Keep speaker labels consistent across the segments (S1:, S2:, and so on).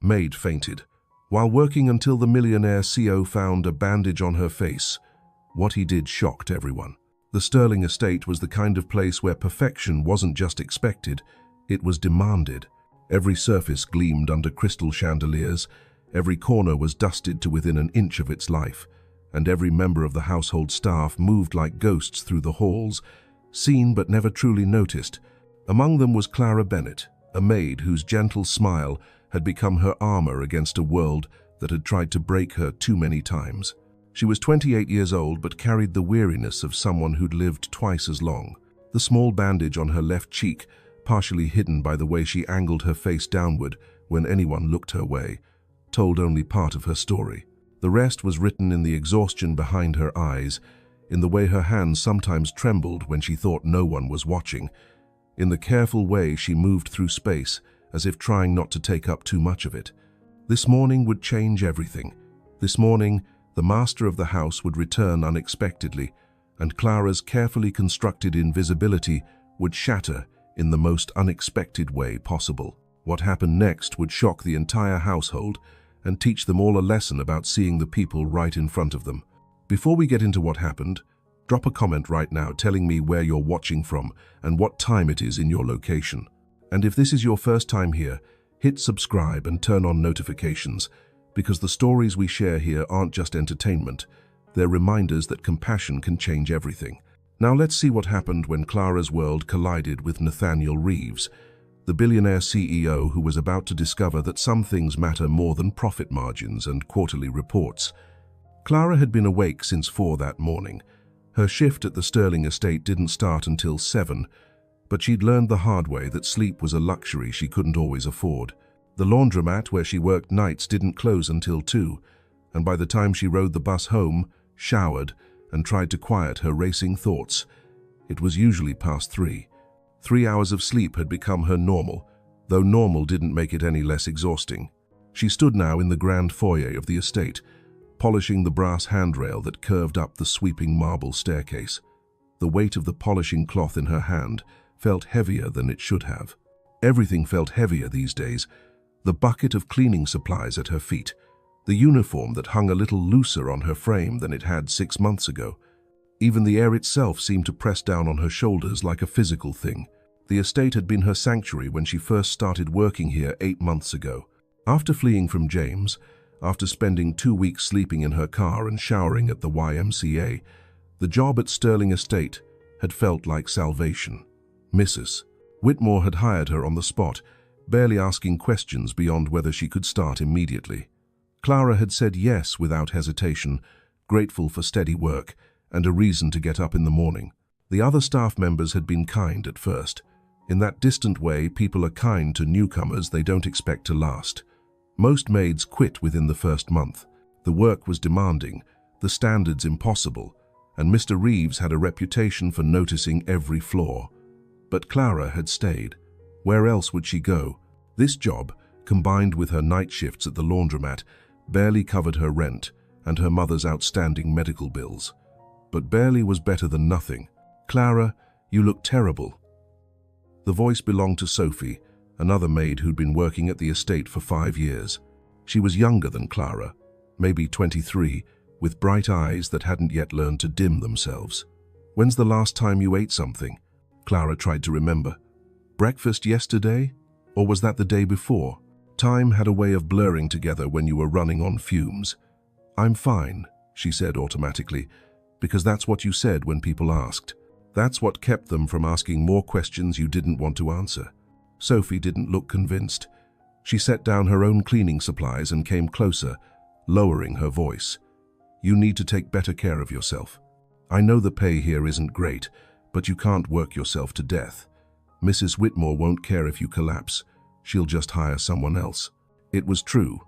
S1: Maid fainted, while working until the Millionaire CO found a bandage on her face. What he did shocked everyone. The Sterling estate was the kind of place where perfection wasn't just expected, it was demanded. Every surface gleamed under crystal chandeliers, every corner was dusted to within an inch of its life, and every member of the household staff moved like ghosts through the halls, seen but never truly noticed. Among them was Clara Bennett, a maid whose gentle smile had become her armor against a world that had tried to break her too many times. She was 28 years old but carried the weariness of someone who'd lived twice as long. The small bandage on her left cheek, partially hidden by the way she angled her face downward when anyone looked her way, told only part of her story. The rest was written in the exhaustion behind her eyes, in the way her hands sometimes trembled when she thought no one was watching, in the careful way she moved through space, as if trying not to take up too much of it. This morning would change everything. This morning, the master of the house would return unexpectedly, and Clara's carefully constructed invisibility would shatter in the most unexpected way possible. What happened next would shock the entire household and teach them all a lesson about seeing the people right in front of them. Before we get into what happened, drop a comment right now telling me where you're watching from and what time it is in your location. And if this is your first time here, hit subscribe and turn on notifications, because the stories we share here aren't just entertainment, they're reminders that compassion can change everything. Now let's see what happened when Clara's world collided with Nathaniel Reeves, the billionaire CEO who was about to discover that some things matter more than profit margins and quarterly reports. Clara had been awake since 4 that morning. Her shift at the Sterling estate didn't start until 7, but she'd learned the hard way that sleep was a luxury she couldn't always afford. The laundromat where she worked nights didn't close until 2, and by the time she rode the bus home, showered, and tried to quiet her racing thoughts, it was usually past 3. 3 hours of sleep had become her normal, though normal didn't make it any less exhausting. She stood now in the grand foyer of the estate, polishing the brass handrail that curved up the sweeping marble staircase. The weight of the polishing cloth in her hand felt heavier than it should have. Everything felt heavier these days. The bucket of cleaning supplies at her feet, the uniform that hung a little looser on her frame than it had 6 months ago. Even the air itself seemed to press down on her shoulders like a physical thing. The estate had been her sanctuary when she first started working here 8 months ago. After fleeing from James, after spending 2 weeks sleeping in her car and showering at the YMCA, the job at Sterling Estate had felt like salvation. Mrs. Whitmore had hired her on the spot, barely asking questions beyond whether she could start immediately. Clara had said yes without hesitation, grateful for steady work and a reason to get up in the morning. The other staff members had been kind at first. In that distant way, people are kind to newcomers they don't expect to last. Most maids quit within the first month. The work was demanding, the standards impossible, and Mr. Reeves had a reputation for noticing every flaw. But Clara had stayed. Where else would she go? This job, combined with her night shifts at the laundromat, barely covered her rent and her mother's outstanding medical bills. But barely was better than nothing. "Clara, you look terrible." The voice belonged to Sophie, another maid who'd been working at the estate for 5 years. She was younger than Clara, maybe 23, with bright eyes that hadn't yet learned to dim themselves. "When's the last time you ate something?" Clara tried to remember. "Breakfast yesterday? Or was that the day before?" Time had a way of blurring together when you were running on fumes. "I'm fine," she said automatically, because that's what you said when people asked. That's what kept them from asking more questions you didn't want to answer. Sophie didn't look convinced. She set down her own cleaning supplies and came closer, lowering her voice. "You need to take better care of yourself. I know the pay here isn't great, but you can't work yourself to death. Mrs. Whitmore won't care if you collapse. She'll just hire someone else." It was true,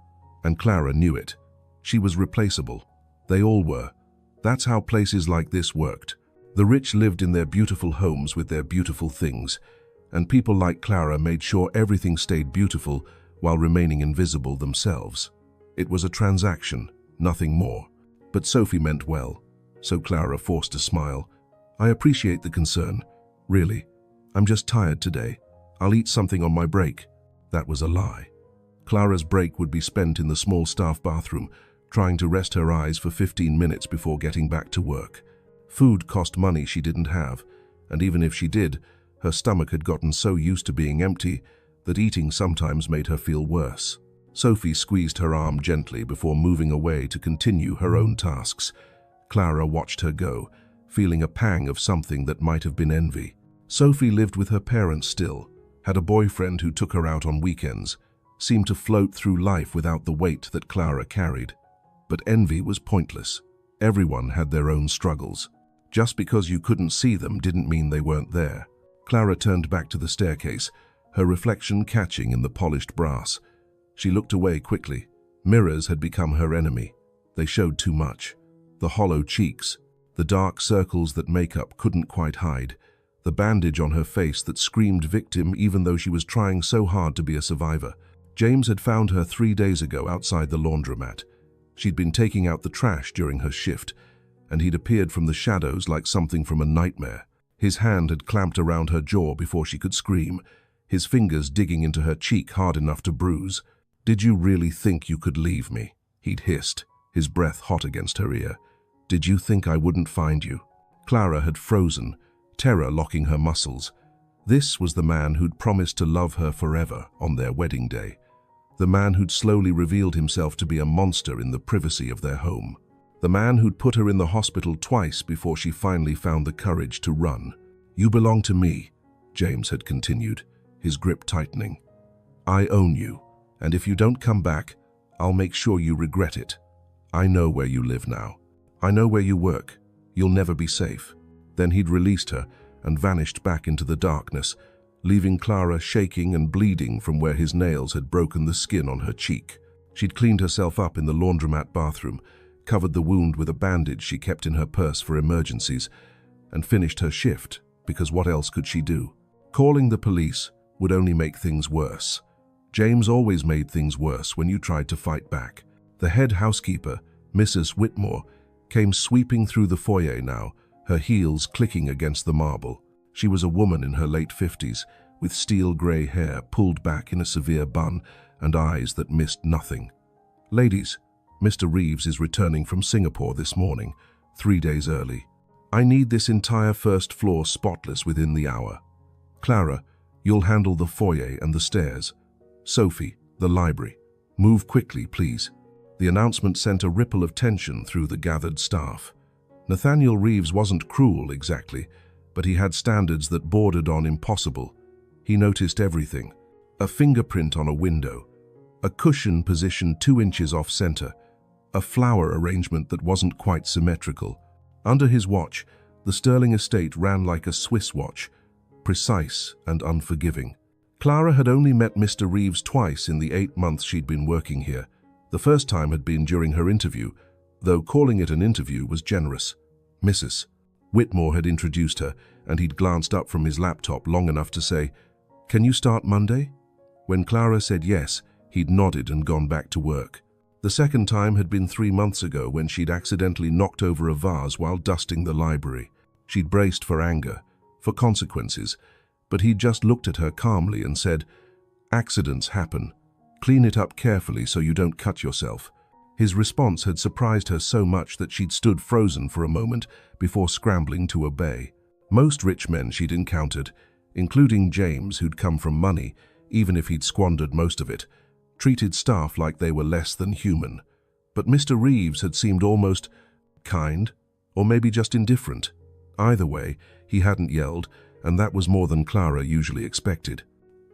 S1: and Clara knew it. She was replaceable. They all were. That's how places like this worked. The rich lived in their beautiful homes with their beautiful things, and people like Clara made sure everything stayed beautiful while remaining invisible themselves. It was a transaction, nothing more. But Sophie meant well, so Clara forced a smile. "I appreciate the concern. Really. I'm just tired today. I'll eat something on my break." That was a lie. Clara's break would be spent in the small staff bathroom, trying to rest her eyes for 15 minutes before getting back to work. Food cost money she didn't have, and even if she did, her stomach had gotten so used to being empty that eating sometimes made her feel worse. Sophie squeezed her arm gently before moving away to continue her own tasks. Clara watched her go, feeling a pang of something that might have been envy. Sophie lived with her parents still, had a boyfriend who took her out on weekends, seemed to float through life without the weight that Clara carried. But envy was pointless. Everyone had their own struggles. Just because you couldn't see them didn't mean they weren't there. Clara turned back to the staircase, her reflection catching in the polished brass. She looked away quickly. Mirrors had become her enemy. They showed too much. The hollow cheeks, the dark circles that makeup couldn't quite hide, the bandage on her face that screamed victim even though she was trying so hard to be a survivor. James had found her 3 days ago outside the laundromat. She'd been taking out the trash during her shift, and he'd appeared from the shadows like something from a nightmare. His hand had clamped around her jaw before she could scream, his fingers digging into her cheek hard enough to bruise. "Did you really think you could leave me?" he'd hissed, his breath hot against her ear. "Did you think I wouldn't find you?" Clara had frozen, terror locking her muscles. This was the man who'd promised to love her forever on their wedding day. The man who'd slowly revealed himself to be a monster in the privacy of their home. The man who'd put her in the hospital twice before she finally found the courage to run. "You belong to me," James had continued, his grip tightening. "I own you, and if you don't come back, I'll make sure you regret it. I know where you live now. I know where you work. You'll never be safe." Then he'd released her and vanished back into the darkness, leaving Clara shaking and bleeding from where his nails had broken the skin on her cheek. She'd cleaned herself up in the laundromat bathroom, covered the wound with a bandage she kept in her purse for emergencies, and finished her shift, because what else could she do? Calling the police would only make things worse. James always made things worse when you tried to fight back. The head housekeeper, Mrs. Whitmore, came sweeping through the foyer now, her heels clicking against the marble. She was a woman in her late 50s, with steel-grey hair pulled back in a severe bun and eyes that missed nothing. "Ladies, Mr. Reeves is returning from Singapore this morning, 3 days early. I need this entire first floor spotless within the hour. Clara, you'll handle the foyer and the stairs. Sophie, the library. Move quickly, please." The announcement sent a ripple of tension through the gathered staff. Nathaniel Reeves wasn't cruel exactly, but he had standards that bordered on impossible. He noticed everything. A fingerprint on a window, a cushion positioned 2 inches off center, a flower arrangement that wasn't quite symmetrical. Under his watch, the Sterling estate ran like a Swiss watch, precise and unforgiving. Clara had only met Mr. Reeves twice in the 8 months she'd been working here. The first time had been during her interview, though calling it an interview was generous. Mrs. Whitmore had introduced her, and he'd glanced up from his laptop long enough to say, "Can you start Monday?" When Clara said yes, he'd nodded and gone back to work. The second time had been 3 months ago when she'd accidentally knocked over a vase while dusting the library. She'd braced for anger, for consequences, but he'd just looked at her calmly and said, "Accidents happen. Clean it up carefully so you don't cut yourself." His response had surprised her so much that she'd stood frozen for a moment before scrambling to obey. Most rich men she'd encountered, including James, who'd come from money, even if he'd squandered most of it, treated staff like they were less than human. But Mr. Reeves had seemed almost kind, or maybe just indifferent. Either way, he hadn't yelled, and that was more than Clara usually expected.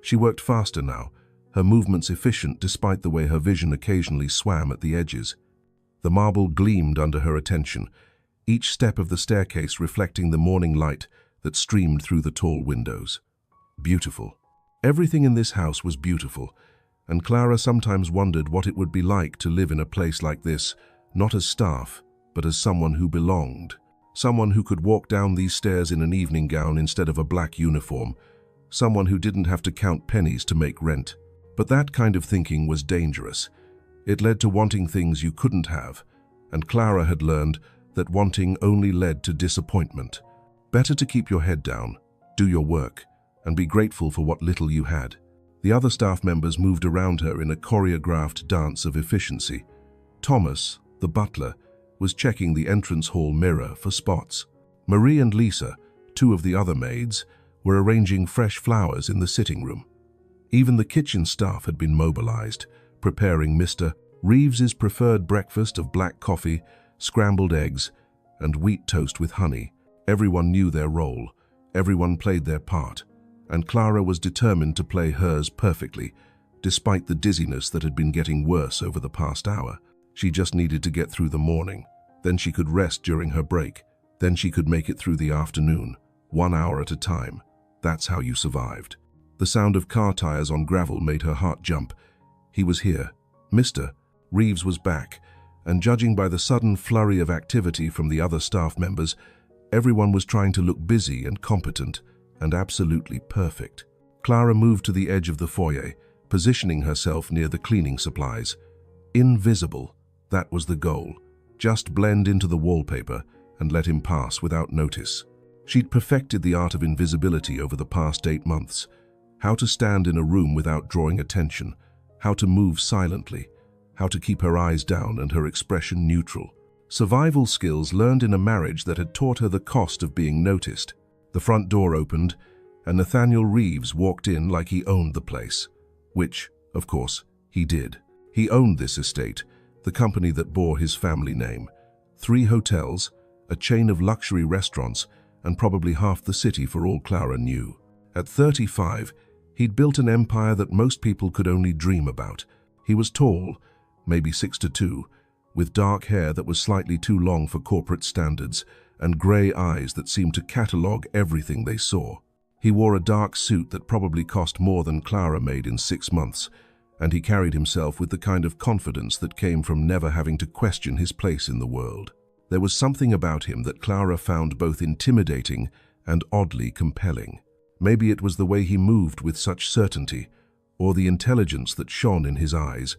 S1: She worked faster now, her movements efficient despite the way her vision occasionally swam at the edges. The marble gleamed under her attention, each step of the staircase reflecting the morning light that streamed through the tall windows. Beautiful. Everything in this house was beautiful, and Clara sometimes wondered what it would be like to live in a place like this, not as staff, but as someone who belonged. Someone who could walk down these stairs in an evening gown instead of a black uniform. Someone who didn't have to count pennies to make rent. But that kind of thinking was dangerous. It led to wanting things you couldn't have, and Clara had learned that wanting only led to disappointment. Better to keep your head down, do your work, and be grateful for what little you had. The other staff members moved around her in a choreographed dance of efficiency. Thomas, the butler, was checking the entrance hall mirror for spots. Marie and Lisa, two of the other maids, were arranging fresh flowers in the sitting room. Even the kitchen staff had been mobilized, preparing Mr. Reeves's preferred breakfast of black coffee, scrambled eggs, and wheat toast with honey. Everyone knew their role, everyone played their part, and Clara was determined to play hers perfectly, despite the dizziness that had been getting worse over the past hour. She just needed to get through the morning, then she could rest during her break, then she could make it through the afternoon, 1 hour at a time. That's how you survived. The sound of car tires on gravel made her heart jump. He was here. Mr. Reeves was back, and judging by the sudden flurry of activity from the other staff members, everyone was trying to look busy and competent and absolutely perfect. Clara moved to the edge of the foyer, positioning herself near the cleaning supplies. Invisible, that was the goal. Just blend into the wallpaper and let him pass without notice. She'd perfected the art of invisibility over the past 8 months. How to stand in a room without drawing attention, how to move silently, how to keep her eyes down and her expression neutral. Survival skills learned in a marriage that had taught her the cost of being noticed. The front door opened, and Nathaniel Reeves walked in like he owned the place. Which, of course, he did. He owned this estate, the company that bore his family name. 3 hotels, a chain of luxury restaurants, and probably half the city for all Clara knew. At 35, he'd built an empire that most people could only dream about. He was tall, maybe 6'2", with dark hair that was slightly too long for corporate standards, and grey eyes that seemed to catalogue everything they saw. He wore a dark suit that probably cost more than Clara made in 6 months, and he carried himself with the kind of confidence that came from never having to question his place in the world. There was something about him that Clara found both intimidating and oddly compelling. Maybe it was the way he moved with such certainty, or the intelligence that shone in his eyes,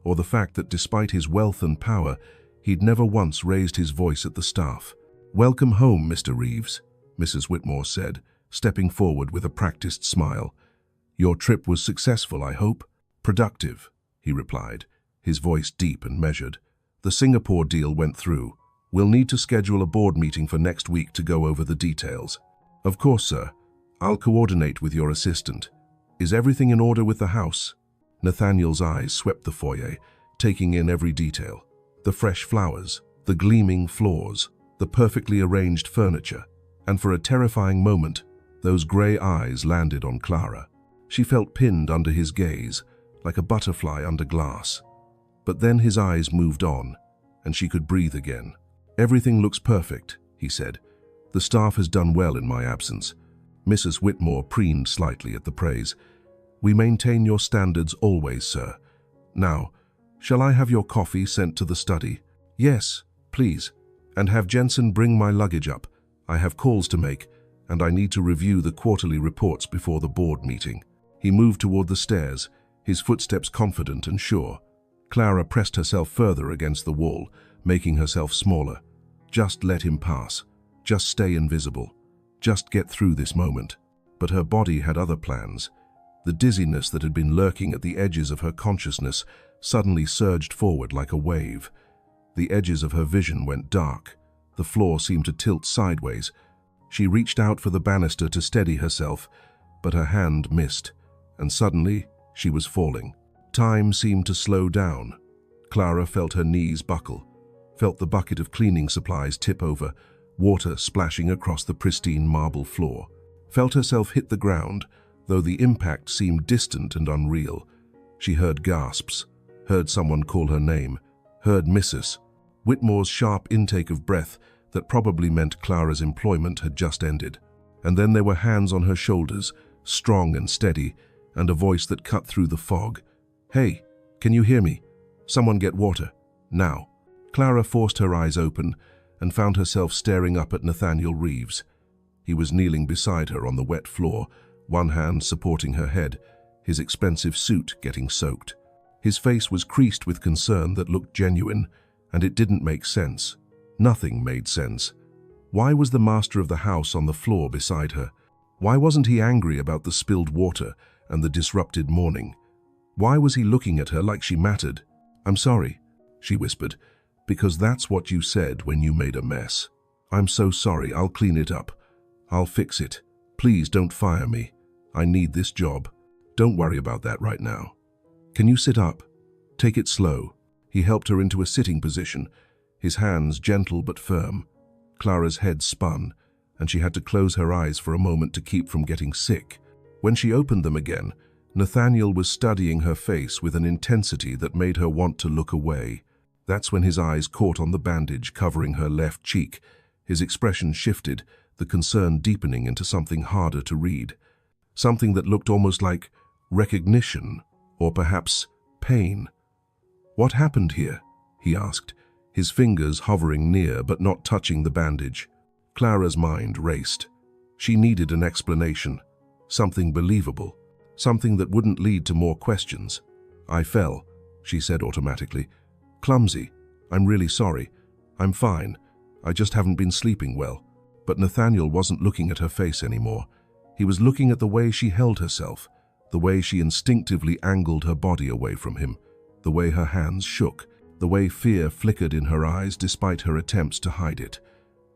S1: or the fact that despite his wealth and power, he'd never once raised his voice at the staff. "Welcome home, Mr. Reeves," Mrs. Whitmore said, stepping forward with a practiced smile. "Your trip was successful, I hope?" "Productive," he replied, his voice deep and measured. "The Singapore deal went through. We'll need to schedule a board meeting for next week to go over the details." "Of course, sir. I'll coordinate with your assistant. Is everything in order with the house?" Nathaniel's eyes swept the foyer, taking in every detail. The fresh flowers, the gleaming floors, the perfectly arranged furniture, and for a terrifying moment, those grey eyes landed on Clara. She felt pinned under his gaze, like a butterfly under glass. But then his eyes moved on, and she could breathe again. "Everything looks perfect," he said. "The staff has done well in my absence." Mrs. Whitmore preened slightly at the praise. "We maintain your standards always, sir. Now, shall I have your coffee sent to the study?" "Yes, please. And have Jensen bring my luggage up. I have calls to make, and I need to review the quarterly reports before the board meeting." He moved toward the stairs, his footsteps confident and sure. Clara pressed herself further against the wall, making herself smaller. Just let him pass. Just stay invisible. Just get through this moment. But her body had other plans. The dizziness that had been lurking at the edges of her consciousness suddenly surged forward like a wave. The edges of her vision went dark. The floor seemed to tilt sideways. She reached out for the banister to steady herself, but her hand missed, and suddenly she was falling. Time seemed to slow down. Clara felt her knees buckle, felt the bucket of cleaning supplies tip over, water splashing across the pristine marble floor. Felt herself hit the ground, though the impact seemed distant and unreal. She heard gasps, heard someone call her name, heard Mrs. Whitmore's sharp intake of breath that probably meant Clara's employment had just ended. And then there were hands on her shoulders, strong and steady, and a voice that cut through the fog. "Hey, can you hear me? Someone get water. Now." Clara forced her eyes open and found herself staring up at Nathaniel Reeves. He was kneeling beside her on the wet floor, one hand supporting her head, his expensive suit getting soaked. His face was creased with concern that looked genuine, and it didn't make sense. Nothing made sense. Why was the master of the house on the floor beside her? Why wasn't he angry about the spilled water and the disrupted morning. Why was he looking at her like she mattered? "I'm sorry," she whispered, "because that's what you said when you made a mess. I'm so sorry. I'll clean it up. I'll fix it. Please don't fire me. I need this job. Don't worry about that right now. Can you sit up? Take it slow." He helped her into a sitting position, his hands gentle but firm. Clara's head spun, and she had to close her eyes for a moment to keep from getting sick. When she opened them again, Nathaniel was studying her face with an intensity that made her want to look away. That's when his eyes caught on the bandage covering her left cheek. His expression shifted, the concern deepening into something harder to read. Something that looked almost like recognition, or perhaps pain. "What happened here?" he asked, his fingers hovering near but not touching the bandage. Clara's mind raced. She needed an explanation, something believable, something that wouldn't lead to more questions. "I fell," she said automatically. "Clumsy. I'm really sorry. I'm fine. I just haven't been sleeping well." But Nathaniel wasn't looking at her face anymore. He was looking at the way she held herself, the way she instinctively angled her body away from him, the way her hands shook, the way fear flickered in her eyes despite her attempts to hide it.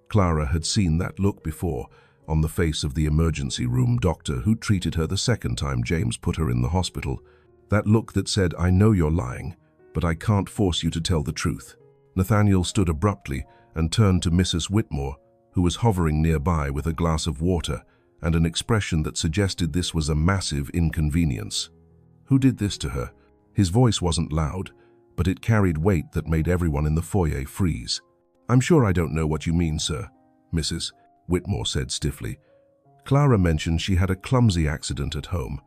S1: Clara had seen that look before, on the face of the emergency room doctor who treated her the second time James put her in the hospital. That look that said, "I know you're lying, but I can't force you to tell the truth." Nathaniel stood abruptly and turned to Mrs. Whitmore, who was hovering nearby with a glass of water and an expression that suggested this was a massive inconvenience. "Who did this to her?" His voice wasn't loud, but it carried weight that made everyone in the foyer freeze. "I'm sure I don't know what you mean, sir," Mrs. Whitmore said stiffly. "Clara mentioned she had a clumsy accident at home.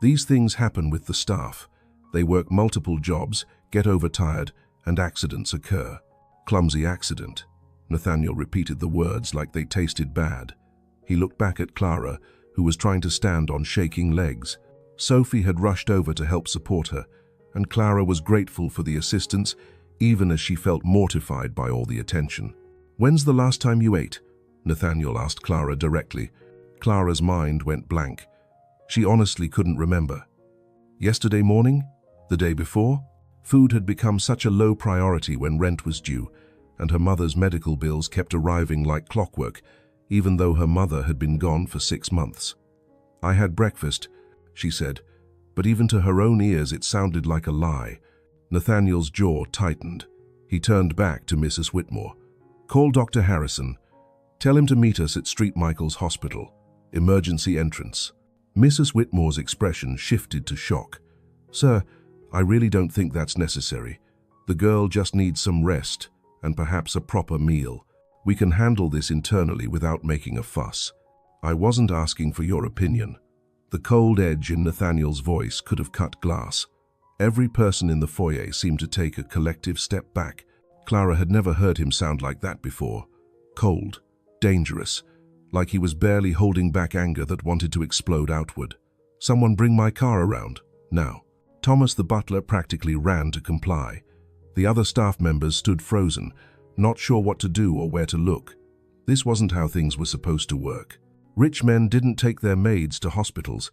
S1: These things happen with the staff. They work multiple jobs, get overtired, and accidents occur." "Clumsy accident." Nathaniel repeated the words like they tasted bad. He looked back at Clara, who was trying to stand on shaking legs. Sophie had rushed over to help support her, and Clara was grateful for the assistance, even as she felt mortified by all the attention. "When's the last time you ate?" Nathaniel asked Clara directly. Clara's mind went blank. She honestly couldn't remember. Yesterday morning? The day before? Food had become such a low priority when rent was due, and her mother's medical bills kept arriving like clockwork, even though her mother had been gone for 6 months. "I had breakfast," she said, but even to her own ears it sounded like a lie. Nathaniel's jaw tightened. He turned back to Mrs. Whitmore. "Call Dr. Harrison. Tell him to meet us at St. Michael's Hospital. Emergency entrance." Mrs. Whitmore's expression shifted to shock. "Sir, I really don't think that's necessary. The girl just needs some rest and perhaps a proper meal. We can handle this internally without making a fuss. I wasn't asking for your opinion." The cold edge in Nathaniel's voice could have cut glass. Every person in the foyer seemed to take a collective step back. Clara had never heard him sound like that before. Cold, dangerous, like he was barely holding back anger that wanted to explode outward. "Someone bring my car around, now." Thomas the butler practically ran to comply. The other staff members stood frozen, not sure what to do or where to look. This wasn't how things were supposed to work. Rich men didn't take their maids to hospitals.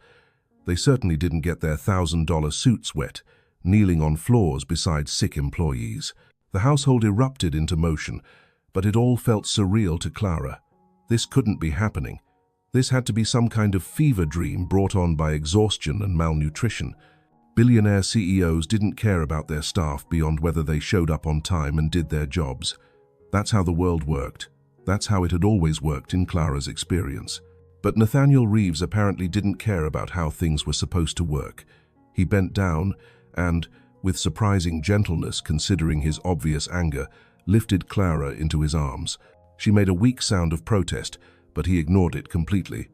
S1: They certainly didn't get their $1,000 suits wet, kneeling on floors beside sick employees. The household erupted into motion, but it all felt surreal to Clara. This couldn't be happening. This had to be some kind of fever dream brought on by exhaustion and malnutrition. Billionaire CEOs didn't care about their staff beyond whether they showed up on time and did their jobs. That's how the world worked. That's how it had always worked in Clara's experience. But Nathaniel Reeves apparently didn't care about how things were supposed to work. He bent down and, with surprising gentleness considering his obvious anger, lifted Clara into his arms. She made a weak sound of protest, but he ignored it completely.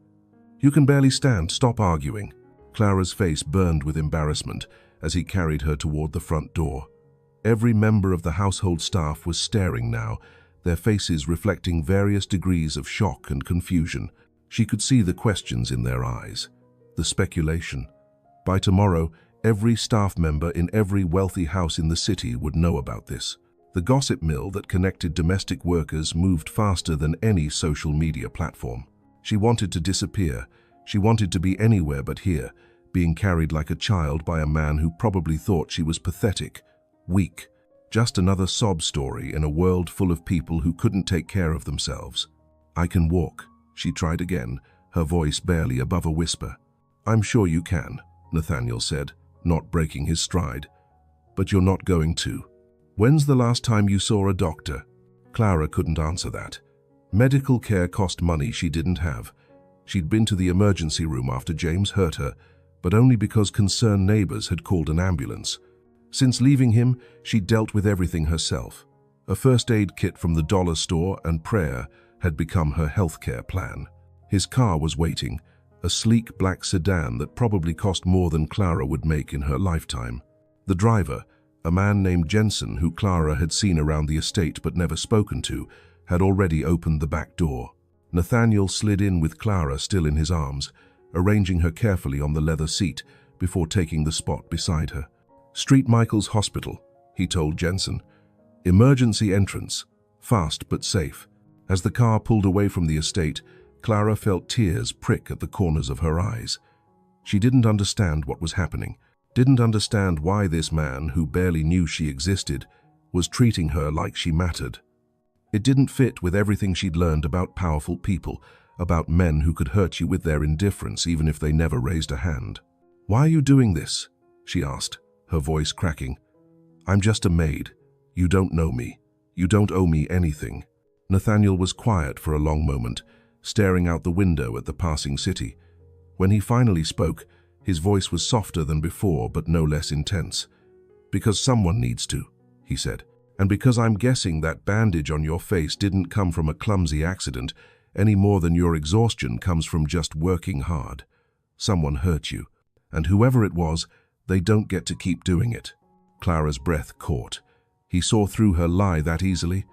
S1: "You can barely stand. Stop arguing." Clara's face burned with embarrassment as he carried her toward the front door. Every member of the household staff was staring now, their faces reflecting various degrees of shock and confusion. She could see the questions in their eyes, the speculation. By tomorrow, every staff member in every wealthy house in the city would know about this. The gossip mill that connected domestic workers moved faster than any social media platform. She wanted to disappear. She wanted to be anywhere but here, being carried like a child by a man who probably thought she was pathetic, weak, just another sob story in a world full of people who couldn't take care of themselves. "I can walk," she tried again, her voice barely above a whisper. "I'm sure you can," Nathaniel said, not breaking his stride. "But you're not going to. When's the last time you saw a doctor?" Clara couldn't answer that. Medical care cost money she didn't have. She'd been to the emergency room after James hurt her, but only because concerned neighbors had called an ambulance. Since leaving him, she'd dealt with everything herself. A first aid kit from the dollar store and prayer had become her healthcare plan. His car was waiting, a sleek black sedan that probably cost more than Clara would make in her lifetime. The driver, a man named Jensen who Clara had seen around the estate but never spoken to, had already opened the back door. Nathaniel slid in with Clara still in his arms, arranging her carefully on the leather seat before taking the spot beside her. "Street Michael's Hospital," he told Jensen. "Emergency entrance, fast but safe." As the car pulled away from the estate, Clara felt tears prick at the corners of her eyes. She didn't understand what was happening, didn't understand why this man, who barely knew she existed, was treating her like she mattered. It didn't fit with everything she'd learned about powerful people, about men who could hurt you with their indifference even if they never raised a hand. "Why are you doing this?" she asked, her voice cracking. "I'm just a maid. You don't know me. You don't owe me anything." Nathaniel was quiet for a long moment, staring out the window at the passing city. When he finally spoke, his voice was softer than before but no less intense. "Because someone needs to," he said. "And because I'm guessing that bandage on your face didn't come from a clumsy accident any more than your exhaustion comes from just working hard. Someone hurt you, and whoever it was, they don't get to keep doing it." Clara's breath caught. He saw through her lie that easily.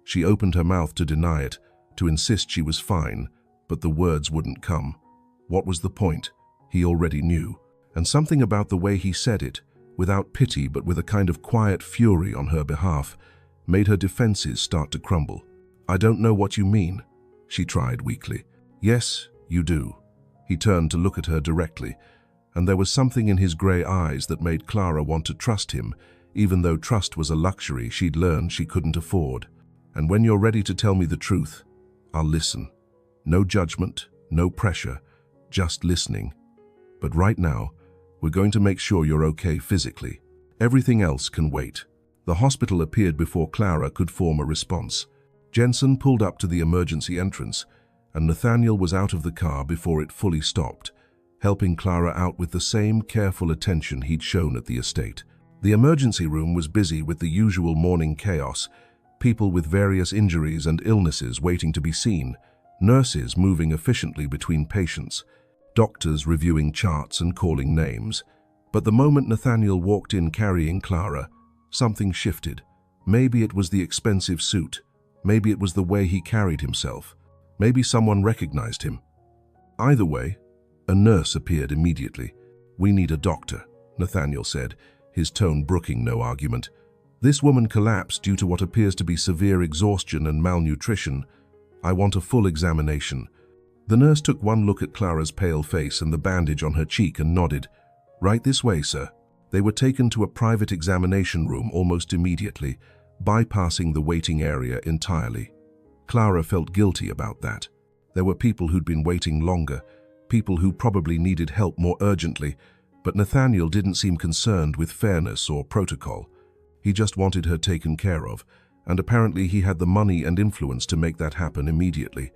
S1: She opened her mouth to deny it, to insist she was fine, but the words wouldn't come. What was the point? He already knew. And something about the way he said it, without pity but with a kind of quiet fury on her behalf, made her defenses start to crumble. "I don't know what you mean," she tried weakly. "Yes, you do." He turned to look at her directly, and there was something in his grey eyes that made Clara want to trust him, even though trust was a luxury she'd learned she couldn't afford. "And when you're ready to tell me the truth, I'll listen. No judgment, no pressure, just listening. But right now, we're going to make sure you're okay physically. Everything else can wait." The hospital appeared before Clara could form a response. Jensen pulled up to the emergency entrance, and Nathaniel was out of the car before it fully stopped, helping Clara out with the same careful attention he'd shown at the estate. The emergency room was busy with the usual morning chaos, people with various injuries and illnesses waiting to be seen, nurses moving efficiently between patients, doctors reviewing charts and calling names. But the moment Nathaniel walked in carrying Clara, something shifted. Maybe it was the expensive suit. Maybe it was the way he carried himself. Maybe someone recognized him. Either way, a nurse appeared immediately. "We need a doctor," Nathaniel said, his tone brooking no argument. "This woman collapsed due to what appears to be severe exhaustion and malnutrition. I want a full examination." The nurse took one look at Clara's pale face and the bandage on her cheek and nodded. "Right this way, sir." They were taken to a private examination room almost immediately, bypassing the waiting area entirely. Clara felt guilty about that. There were people who'd been waiting longer, people who probably needed help more urgently, but Nathaniel didn't seem concerned with fairness or protocol. He just wanted her taken care of, and apparently he had the money and influence to make that happen immediately.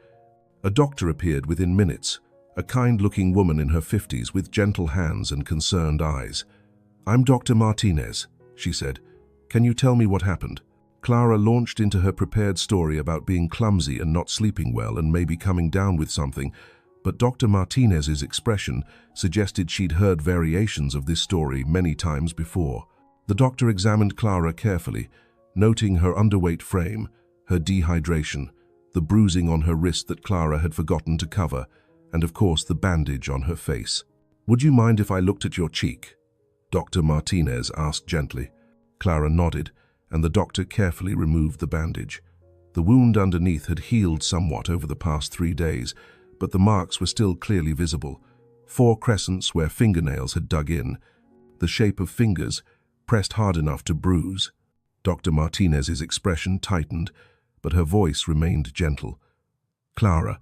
S1: A doctor appeared within minutes, a kind-looking woman in her 50s with gentle hands and concerned eyes. "I'm Dr. Martinez," she said. "Can you tell me what happened?" Clara launched into her prepared story about being clumsy and not sleeping well and maybe coming down with something, but Dr. Martinez's expression suggested she'd heard variations of this story many times before. The doctor examined Clara carefully, noting her underweight frame, her dehydration, the bruising on her wrist that Clara had forgotten to cover, and of course the bandage on her face. "Would you mind if I looked at your cheek?" Dr. Martinez asked gently. Clara nodded, and the doctor carefully removed the bandage. The wound underneath had healed somewhat over the past 3 days, but the marks were still clearly visible. 4 crescents where fingernails had dug in, the shape of fingers pressed hard enough to bruise. Dr. Martinez's expression tightened, but her voice remained gentle. "Clara,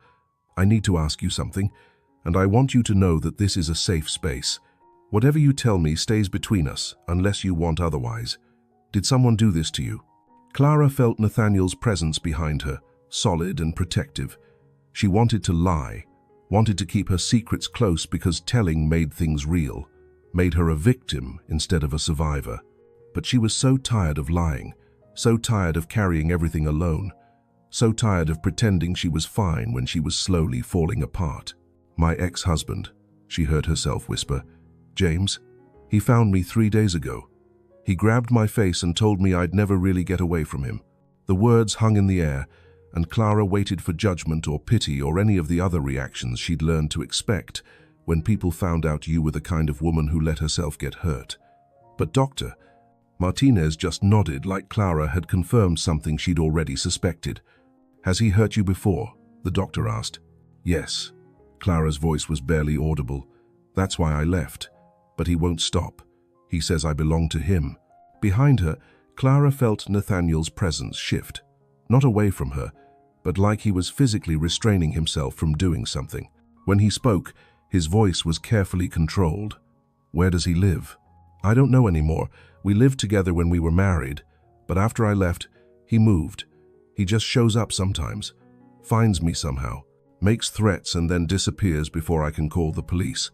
S1: I need to ask you something, and I want you to know that this is a safe space. Whatever you tell me stays between us, unless you want otherwise. Did someone do this to you?" Clara felt Nathaniel's presence behind her, solid and protective. She wanted to lie, wanted to keep her secrets close because telling made things real, made her a victim instead of a survivor. But she was so tired of lying, so tired of carrying everything alone, so tired of pretending she was fine when she was slowly falling apart. "My ex-husband," she heard herself whisper. "James, he found me 3 days ago. He grabbed my face and told me I'd never really get away from him." The words hung in the air, and Clara waited for judgment or pity or any of the other reactions she'd learned to expect when people found out you were the kind of woman who let herself get hurt. But Dr. Martinez just nodded like Clara had confirmed something she'd already suspected. "Has he hurt you before?" the doctor asked. "Yes." Clara's voice was barely audible. "That's why I left. But he won't stop. He says I belong to him." Behind her, Clara felt Nathaniel's presence shift, not away from her, but like he was physically restraining himself from doing something. When he spoke, his voice was carefully controlled. "Where does he live?" "I don't know anymore. We lived together when we were married, but after I left, he moved. He just shows up sometimes, finds me somehow, makes threats and then disappears before I can call the police.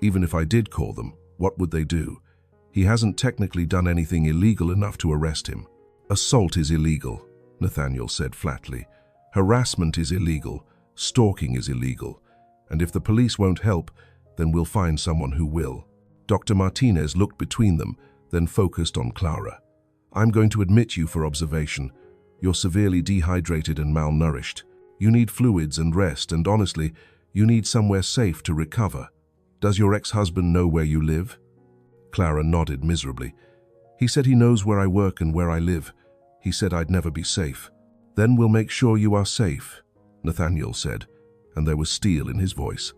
S1: Even if I did call them, what would they do? He hasn't technically done anything illegal enough to arrest him." "Assault is illegal," Nathaniel said flatly. "Harassment is illegal. Stalking is illegal. And if the police won't help, then we'll find someone who will." Dr. Martinez looked between them, then focused on Clara. "I'm going to admit you for observation. You're severely dehydrated and malnourished. You need fluids and rest, and honestly, you need somewhere safe to recover. Does your ex-husband know where you live?" Clara nodded miserably. "He said he knows where I work and where I live. He said I'd never be safe." "Then we'll make sure you are safe," Nathaniel said, and there was steel in his voice.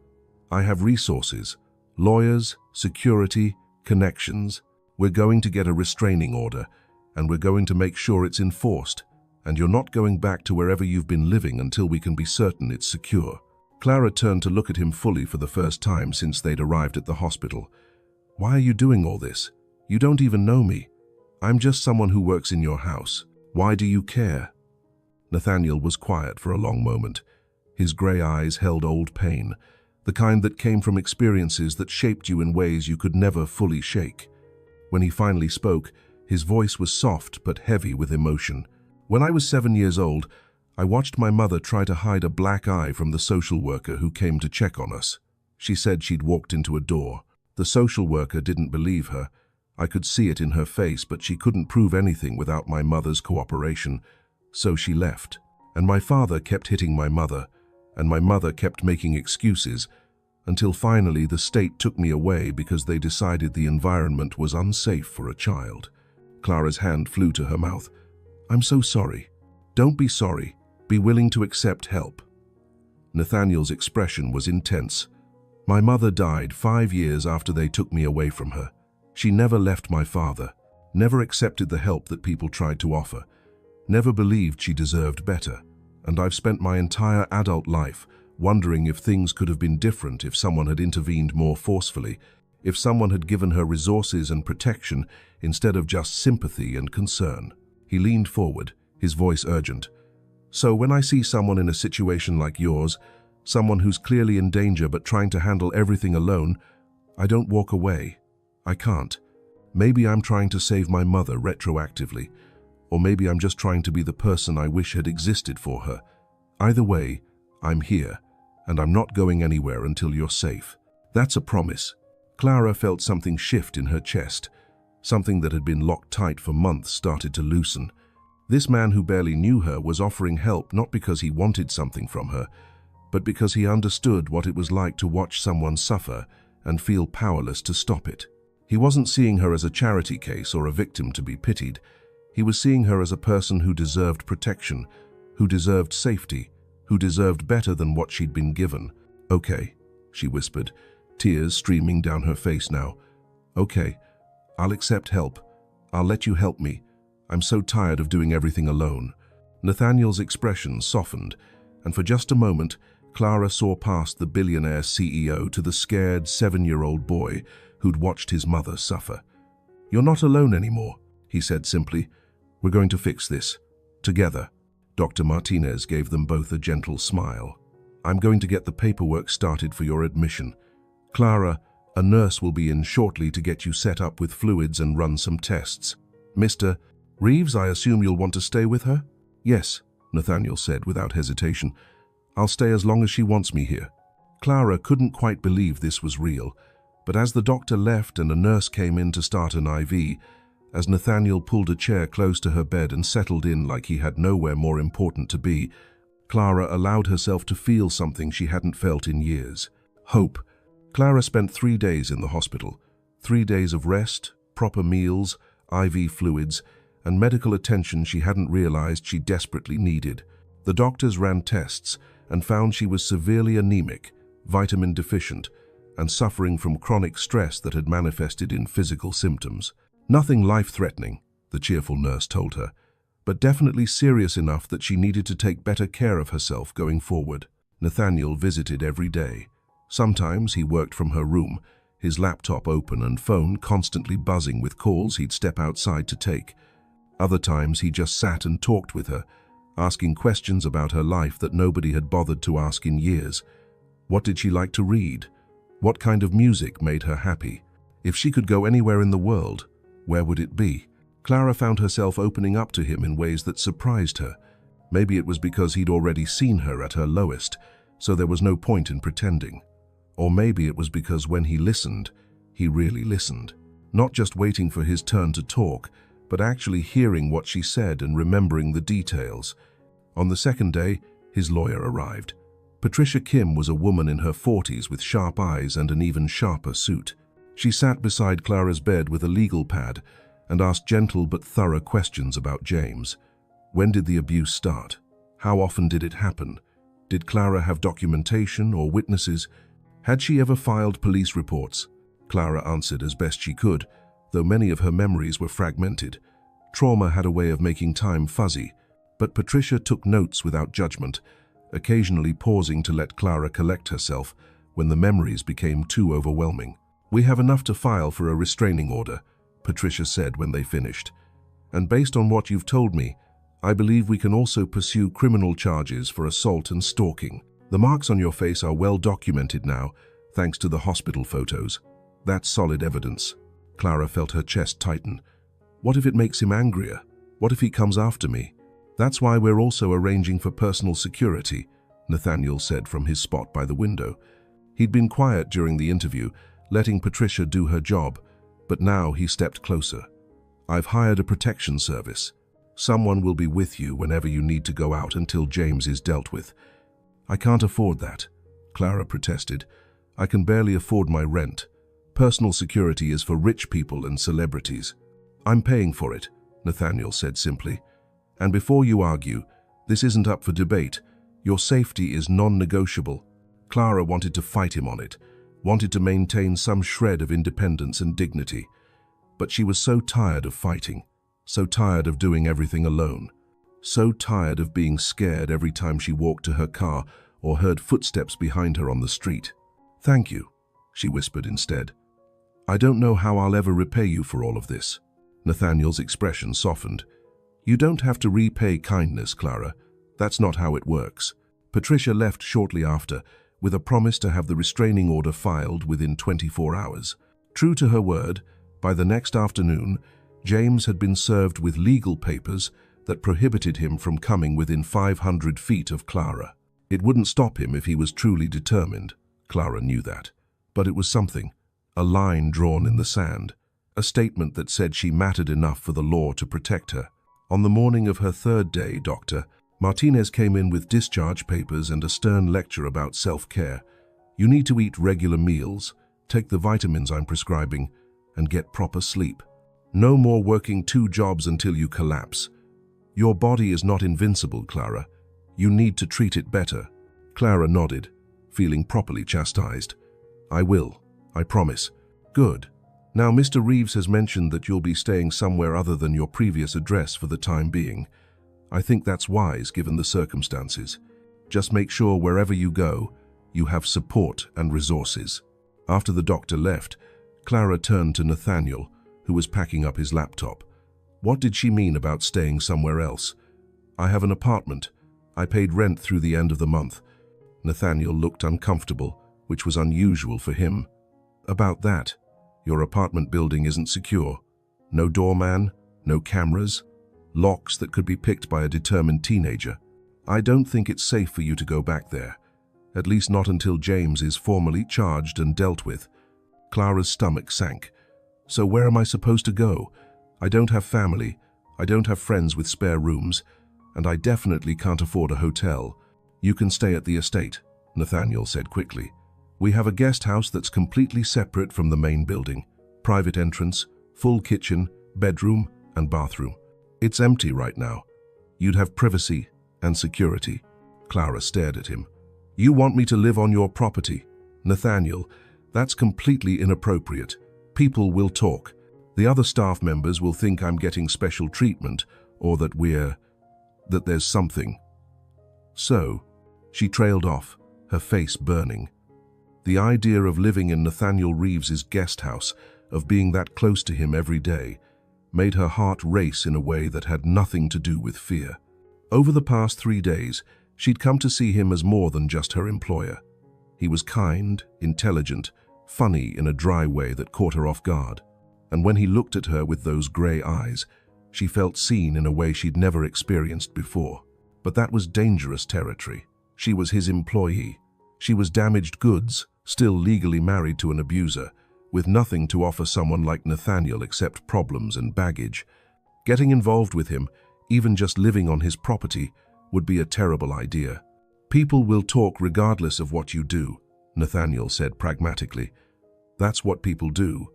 S1: "I have resources, lawyers, security, connections. We're going to get a restraining order, and we're going to make sure it's enforced, and you're not going back to wherever you've been living until we can be certain it's secure." Clara turned to look at him fully for the first time since they'd arrived at the hospital. "Why are you doing all this? You don't even know me. I'm just someone who works in your house. Why do you care?" Nathaniel was quiet for a long moment. His grey eyes held old pain, the kind that came from experiences that shaped you in ways you could never fully shake. When he finally spoke, his voice was soft but heavy with emotion. "When I was 7 years old, I watched my mother try to hide a black eye from the social worker who came to check on us. She said she'd walked into a door. The social worker didn't believe her. I could see it in her face, but she couldn't prove anything without my mother's cooperation. So she left. And my father kept hitting my mother, and my mother kept making excuses, until finally the state took me away because they decided the environment was unsafe for a child." Clara's hand flew to her mouth. "I'm so sorry." "Don't be sorry. Be willing to accept help." Nathaniel's expression was intense. "My mother died 5 years after they took me away from her. She never left my father, never accepted the help that people tried to offer, never believed she deserved better, and I've spent my entire adult life wondering if things could have been different if someone had intervened more forcefully, if someone had given her resources and protection instead of just sympathy and concern." He leaned forward, his voice urgent. "So when I see someone in a situation like yours, someone who's clearly in danger but trying to handle everything alone, I don't walk away. I can't. Maybe I'm trying to save my mother retroactively, or maybe I'm just trying to be the person I wish had existed for her. Either way, I'm here, and I'm not going anywhere until you're safe." "That's a promise." Clara felt something shift in her chest. Something that had been locked tight for months started to loosen. This man who barely knew her was offering help not because he wanted something from her, but because he understood what it was like to watch someone suffer and feel powerless to stop it. He wasn't seeing her as a charity case or a victim to be pitied. He was seeing her as a person who deserved protection, who deserved safety, who deserved better than what she'd been given. "Okay," she whispered, tears streaming down her face now. "Okay, I'll accept help. I'll let you help me. I'm so tired of doing everything alone." Nathaniel's expression softened, and for just a moment, Clara saw past the billionaire CEO to the scared 7-year-old boy who'd watched his mother suffer. "You're not alone anymore," he said simply. "We're going to fix this. Together." Dr. Martinez gave them both a gentle smile. "I'm going to get the paperwork started for your admission. Clara, a nurse will be in shortly to get you set up with fluids and run some tests. Mr. Reeves, I assume you'll want to stay with her?" "Yes," Nathaniel said without hesitation. "I'll stay as long as she wants me here." Clara couldn't quite believe this was real, but as the doctor left and a nurse came in to start an IV, as Nathaniel pulled a chair close to her bed and settled in like he had nowhere more important to be, Clara allowed herself to feel something she hadn't felt in years: hope. Clara spent 3 days in the hospital. 3 days of rest, proper meals, IV fluids, and medical attention she hadn't realized she desperately needed. The doctors ran tests and found she was severely anemic, vitamin deficient, and suffering from chronic stress that had manifested in physical symptoms. Nothing life-threatening, the cheerful nurse told her, but definitely serious enough that she needed to take better care of herself going forward. Nathaniel visited every day. Sometimes he worked from her room, his laptop open and phone constantly buzzing with calls he'd step outside to take. Other times he just sat and talked with her, asking questions about her life that nobody had bothered to ask in years. What did she like to read? What kind of music made her happy? If she could go anywhere in the world, where would it be? Clara found herself opening up to him in ways that surprised her. Maybe it was because he'd already seen her at her lowest, so there was no point in pretending. Or maybe it was because when he listened, he really listened. Not just waiting for his turn to talk, but actually hearing what she said and remembering the details. On the second day, his lawyer arrived. Patricia Kim was a woman in her 40s with sharp eyes and an even sharper suit. She sat beside Clara's bed with a legal pad and asked gentle but thorough questions about James. When did the abuse start? How often did it happen? Did Clara have documentation or witnesses? Had she ever filed police reports? Clara answered as best she could, though many of her memories were fragmented. Trauma had a way of making time fuzzy, but Patricia took notes without judgment, occasionally pausing to let Clara collect herself when the memories became too overwhelming. "We have enough to file for a restraining order," Patricia said when they finished. "And based on what you've told me, I believe we can also pursue criminal charges for assault and stalking. The marks on your face are well documented now, thanks to the hospital photos. That's solid evidence." Clara felt her chest tighten. "What if it makes him angrier? What if he comes after me?" "That's why we're also arranging for personal security," Nathaniel said from his spot by the window. He'd been quiet during the interview, letting Patricia do her job, but now he stepped closer. "I've hired a protection service. Someone will be with you whenever you need to go out until James is dealt with." "I can't afford that," Clara protested. "I can barely afford my rent. Personal security is for rich people and celebrities." "I'm paying for it," Nathaniel said simply. "And before you argue, this isn't up for debate. Your safety is non-negotiable." Clara wanted to fight him on it, wanted to maintain some shred of independence and dignity. But she was so tired of fighting, so tired of doing everything alone, so tired of being scared every time she walked to her car or heard footsteps behind her on the street. "Thank you," she whispered instead. "I don't know how I'll ever repay you for all of this." Nathaniel's expression softened. "You don't have to repay kindness, Clara. That's not how it works." Patricia left shortly after, with a promise to have the restraining order filed within 24 hours. True to her word, by the next afternoon, James had been served with legal papers that prohibited him from coming within 500 feet of Clara. It wouldn't stop him if he was truly determined. Clara knew that. But it was something, a line drawn in the sand, a statement that said she mattered enough for the law to protect her. On the morning of her third day, Dr. Martinez came in with discharge papers and a stern lecture about self-care. "You need to eat regular meals, take the vitamins I'm prescribing, and get proper sleep. No more working 2 jobs until you collapse. Your body is not invincible, Clara. You need to treat it better." Clara nodded, feeling properly chastised. "I will," I promise. Good. Now, Mr. Reeves has mentioned that you'll be staying somewhere other than your previous address for the time being. I think that's wise given the circumstances. Just make sure wherever you go, you have support and resources. After the doctor left, Clara turned to Nathaniel, who was packing up his laptop. What did she mean about staying somewhere else? I have an apartment. I paid rent through the end of the month. Nathaniel looked uncomfortable, which was unusual for him. About that, your apartment building isn't secure. No doorman, no cameras, locks that could be picked by a determined teenager. I don't think it's safe for you to go back there, at least not until James is formally charged and dealt with. Clara's stomach sank. So where am I supposed to go? I don't have family, I don't have friends with spare rooms, and I definitely can't afford a hotel. You can stay at the estate, Nathaniel said quickly. We have a guest house that's completely separate from the main building. Private entrance, full kitchen, bedroom, and bathroom. It's empty right now. You'd have privacy and security. Clara stared at him. You want me to live on your property? Nathaniel, that's completely inappropriate. People will talk. The other staff members will think I'm getting special treatment, or that there's something. So, she trailed off, her face burning. The idea of living in Nathaniel Reeves's guest house, of being that close to him every day, made her heart race in a way that had nothing to do with fear. Over the past 3 days, she'd come to see him as more than just her employer. He was kind, intelligent, funny in a dry way that caught her off guard. And when he looked at her with those grey eyes, she felt seen in a way she'd never experienced before. But that was dangerous territory. She was his employee. She was damaged goods, still legally married to an abuser, with nothing to offer someone like Nathaniel except problems and baggage. Getting involved with him, even just living on his property, would be a terrible idea. People will talk regardless of what you do, Nathaniel said pragmatically. That's what people do,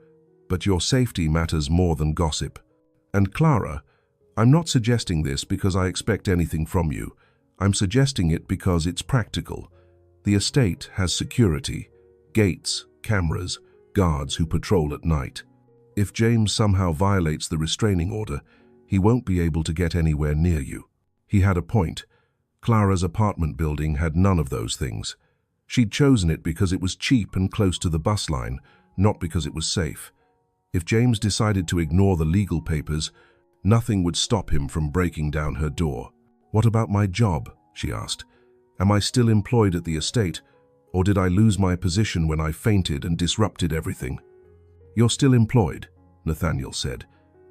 S1: but your safety matters more than gossip. And Clara, I'm not suggesting this because I expect anything from you. I'm suggesting it because it's practical. The estate has security, gates, cameras, guards who patrol at night. If James somehow violates the restraining order, he won't be able to get anywhere near you. He had a point. Clara's apartment building had none of those things. She'd chosen it because it was cheap and close to the bus line, not because it was safe. If James decided to ignore the legal papers, nothing would stop him from breaking down her door. What about my job? She asked. Am I still employed at the estate, or did I lose my position when I fainted and disrupted everything? You're still employed, Nathaniel said,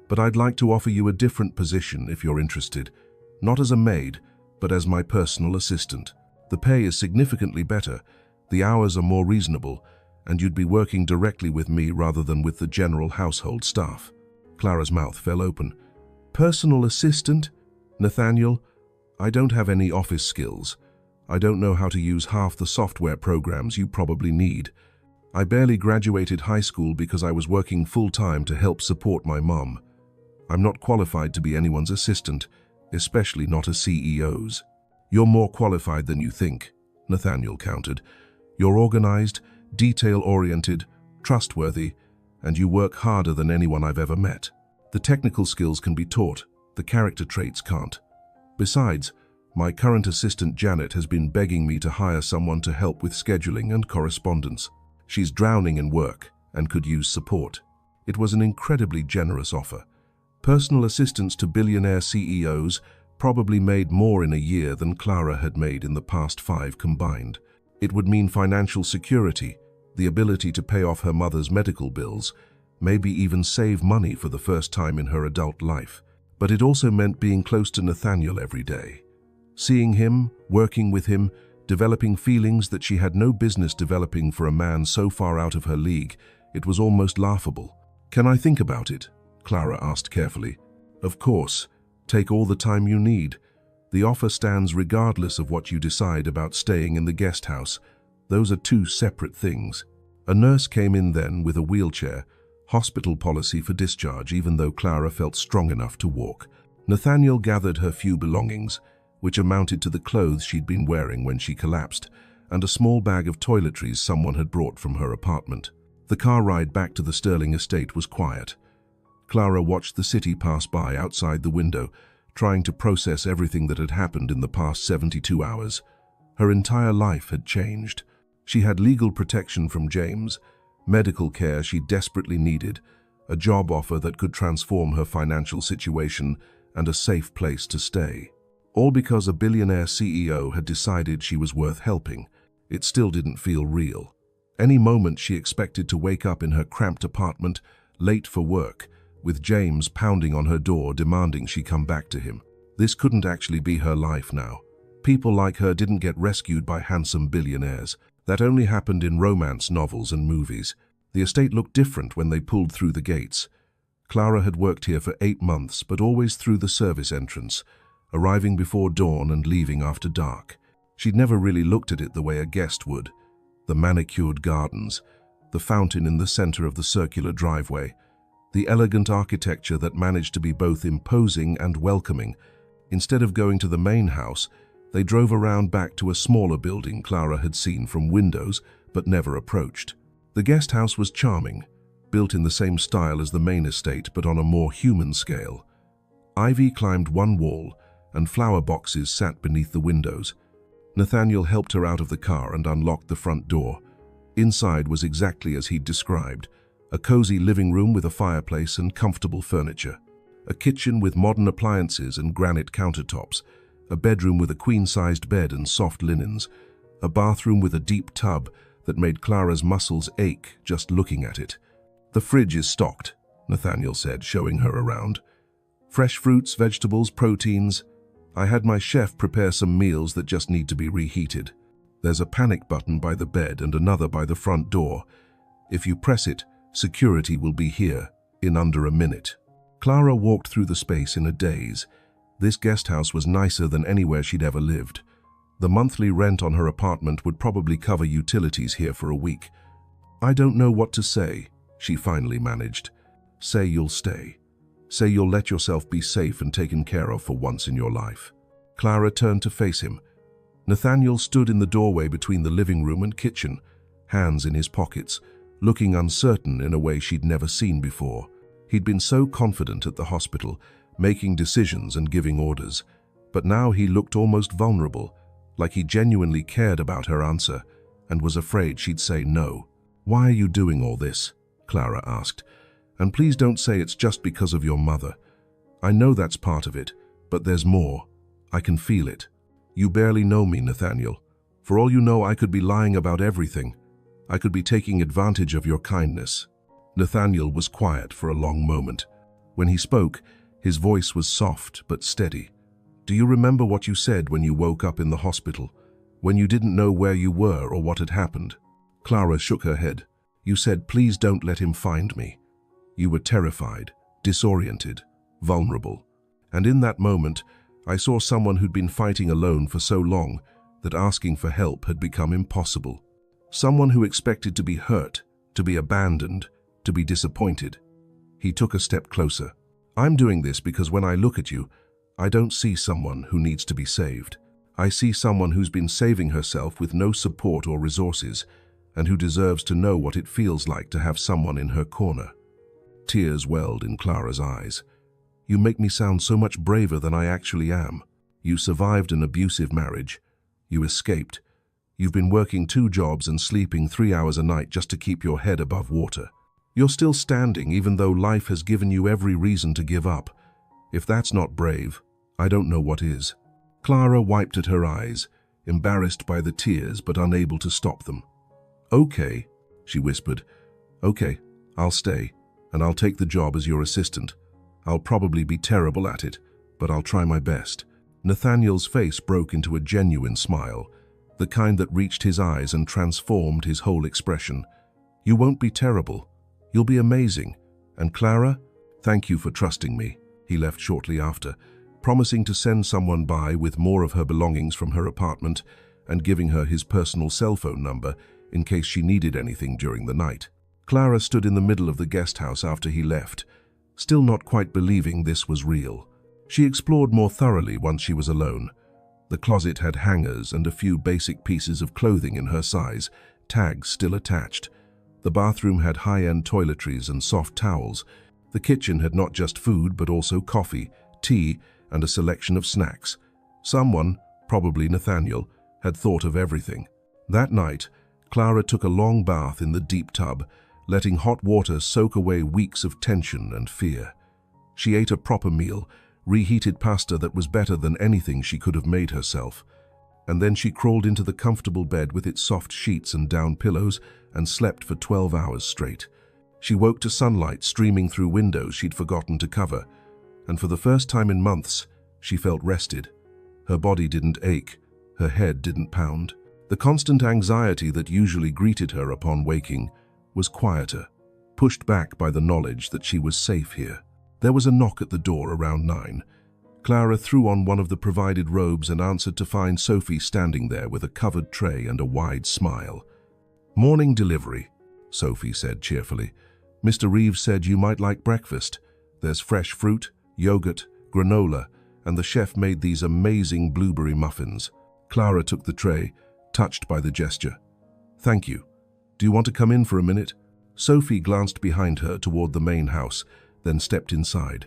S1: but I'd like to offer you a different position if you're interested, not as a maid, but as my personal assistant. The pay is significantly better, the hours are more reasonable, and you'd be working directly with me rather than with the general household staff. Clara's mouth fell open. Personal assistant? Nathaniel, I don't have any office skills. I don't know how to use half the software programs you probably need. I barely graduated high school because I was working full-time to help support my mom. I'm not qualified to be anyone's assistant, especially not a CEO's. You're more qualified than you think, Nathaniel countered. You're organized, detail-oriented, trustworthy, and you work harder than anyone I've ever met. The technical skills can be taught, the character traits can't. Besides, my current assistant Janet has been begging me to hire someone to help with scheduling and correspondence. She's drowning in work and could use support. It was an incredibly generous offer. Personal assistants to billionaire CEOs probably made more in a year than Clara had made in the past 5 combined. It would mean financial security, the ability to pay off her mother's medical bills, maybe even save money for the first time in her adult life. But it also meant being close to Nathaniel every day. Seeing him, working with him, developing feelings that she had no business developing for a man so far out of her league, it was almost laughable. Can I think about it? Clara asked carefully. Of course. Take all the time you need. The offer stands regardless of what you decide about staying in the guest house. Those are 2 separate things. A nurse came in then with a wheelchair, hospital policy for discharge even though Clara felt strong enough to walk. Nathaniel gathered her few belongings, which amounted to the clothes she'd been wearing when she collapsed, and a small bag of toiletries someone had brought from her apartment. The car ride back to the Sterling estate was quiet. Clara watched the city pass by outside the window, trying to process everything that had happened in the past 72 hours. Her entire life had changed. She had legal protection from James, medical care she desperately needed, a job offer that could transform her financial situation, and a safe place to stay. All because a billionaire CEO had decided she was worth helping. It still didn't feel real. Any moment she expected to wake up in her cramped apartment, late for work, with James pounding on her door demanding she come back to him. This couldn't actually be her life now. People like her didn't get rescued by handsome billionaires. That only happened in romance novels and movies. The estate looked different when they pulled through the gates. Clara had worked here for 8 months, but always through the service entrance, arriving before dawn and leaving after dark. She'd never really looked at it the way a guest would. The manicured gardens, the fountain in the center of the circular driveway, the elegant architecture that managed to be both imposing and welcoming. Instead of going to the main house, they drove around back to a smaller building Clara had seen from windows but never approached. The guest house was charming, built in the same style as the main estate but on a more human scale. Ivy climbed one wall and flower boxes sat beneath the windows. Nathaniel helped her out of the car and unlocked the front door. Inside was exactly as he'd described, a cozy living room with a fireplace and comfortable furniture, a kitchen with modern appliances and granite countertops, a bedroom with a queen-sized bed and soft linens, a bathroom with a deep tub that made Clara's muscles ache just looking at it. "The fridge is stocked," Nathaniel said, showing her around. "Fresh fruits, vegetables, proteins. I had my chef prepare some meals that just need to be reheated. There's a panic button by the bed and another by the front door. If you press it, security will be here in under a minute." Clara walked through the space in a daze. This guest house was nicer than anywhere she'd ever lived. The monthly rent on her apartment would probably cover utilities here for a week. "I don't know what to say," she finally managed. "Say you'll stay. Say you'll let yourself be safe and taken care of for once in your life." Clara turned to face him. Nathaniel stood in the doorway between the living room and kitchen, hands in his pockets, looking uncertain in a way she'd never seen before. He'd been so confident at the hospital, making decisions and giving orders, but now he looked almost vulnerable, like he genuinely cared about her answer and was afraid she'd say no. "Why are you doing all this?" Clara asked. "And please don't say it's just because of your mother. I know that's part of it, but there's more. I can feel it. You barely know me, Nathaniel. For all you know, I could be lying about everything. I could be taking advantage of your kindness." Nathaniel was quiet for a long moment. When he spoke, his voice was soft but steady. "Do you remember what you said when you woke up in the hospital, when you didn't know where you were or what had happened?" Clara shook her head. "You said, 'Please don't let him find me.' You were terrified, disoriented, vulnerable. And in that moment, I saw someone who'd been fighting alone for so long that asking for help had become impossible. Someone who expected to be hurt, to be abandoned, to be disappointed." He took a step closer. "I'm doing this because when I look at you, I don't see someone who needs to be saved. I see someone who's been saving herself with no support or resources, and who deserves to know what it feels like to have someone in her corner." Tears welled in Clara's eyes. "You make me sound so much braver than I actually am. You survived an abusive marriage. You escaped. You've been working 2 jobs and sleeping 3 hours a night just to keep your head above water. You're still standing even though life has given you every reason to give up. If that's not brave, I don't know what is." Clara wiped at her eyes, embarrassed by the tears but unable to stop them. "Okay," she whispered. "Okay, I'll stay, and I'll take the job as your assistant. I'll probably be terrible at it, but I'll try my best." Nathaniel's face broke into a genuine smile, the kind that reached his eyes and transformed his whole expression. "You won't be terrible. You'll be amazing. And Clara, thank you for trusting me." He left shortly after, promising to send someone by with more of her belongings from her apartment and giving her his personal cell phone number in case she needed anything during the night. Clara stood in the middle of the guest house after he left, still not quite believing this was real. She explored more thoroughly once she was alone. The closet had hangers and a few basic pieces of clothing in her size, tags still attached. The bathroom had high-end toiletries and soft towels. The kitchen had not just food but also coffee, tea, and a selection of snacks. Someone, probably Nathaniel, had thought of everything. That night, Clara took a long bath in the deep tub, letting hot water soak away weeks of tension and fear. She ate a proper meal, reheated pasta that was better than anything she could have made herself. And then she crawled into the comfortable bed with its soft sheets and down pillows and slept for 12 hours straight. She woke to sunlight streaming through windows she'd forgotten to cover, and for the first time in months, she felt rested. Her body didn't ache, her head didn't pound. The constant anxiety that usually greeted her upon waking was quieter, pushed back by the knowledge that she was safe here. There was a knock at the door around 9. Clara threw on one of the provided robes and answered to find Sophie standing there with a covered tray and a wide smile. "Morning delivery," Sophie said cheerfully. "Mr. Reeves said you might like breakfast. There's fresh fruit, yogurt, granola, and the chef made these amazing blueberry muffins." Clara took the tray, touched by the gesture. "Thank you. Do you want to come in for a minute?" Sophie glanced behind her toward the main house, then stepped inside.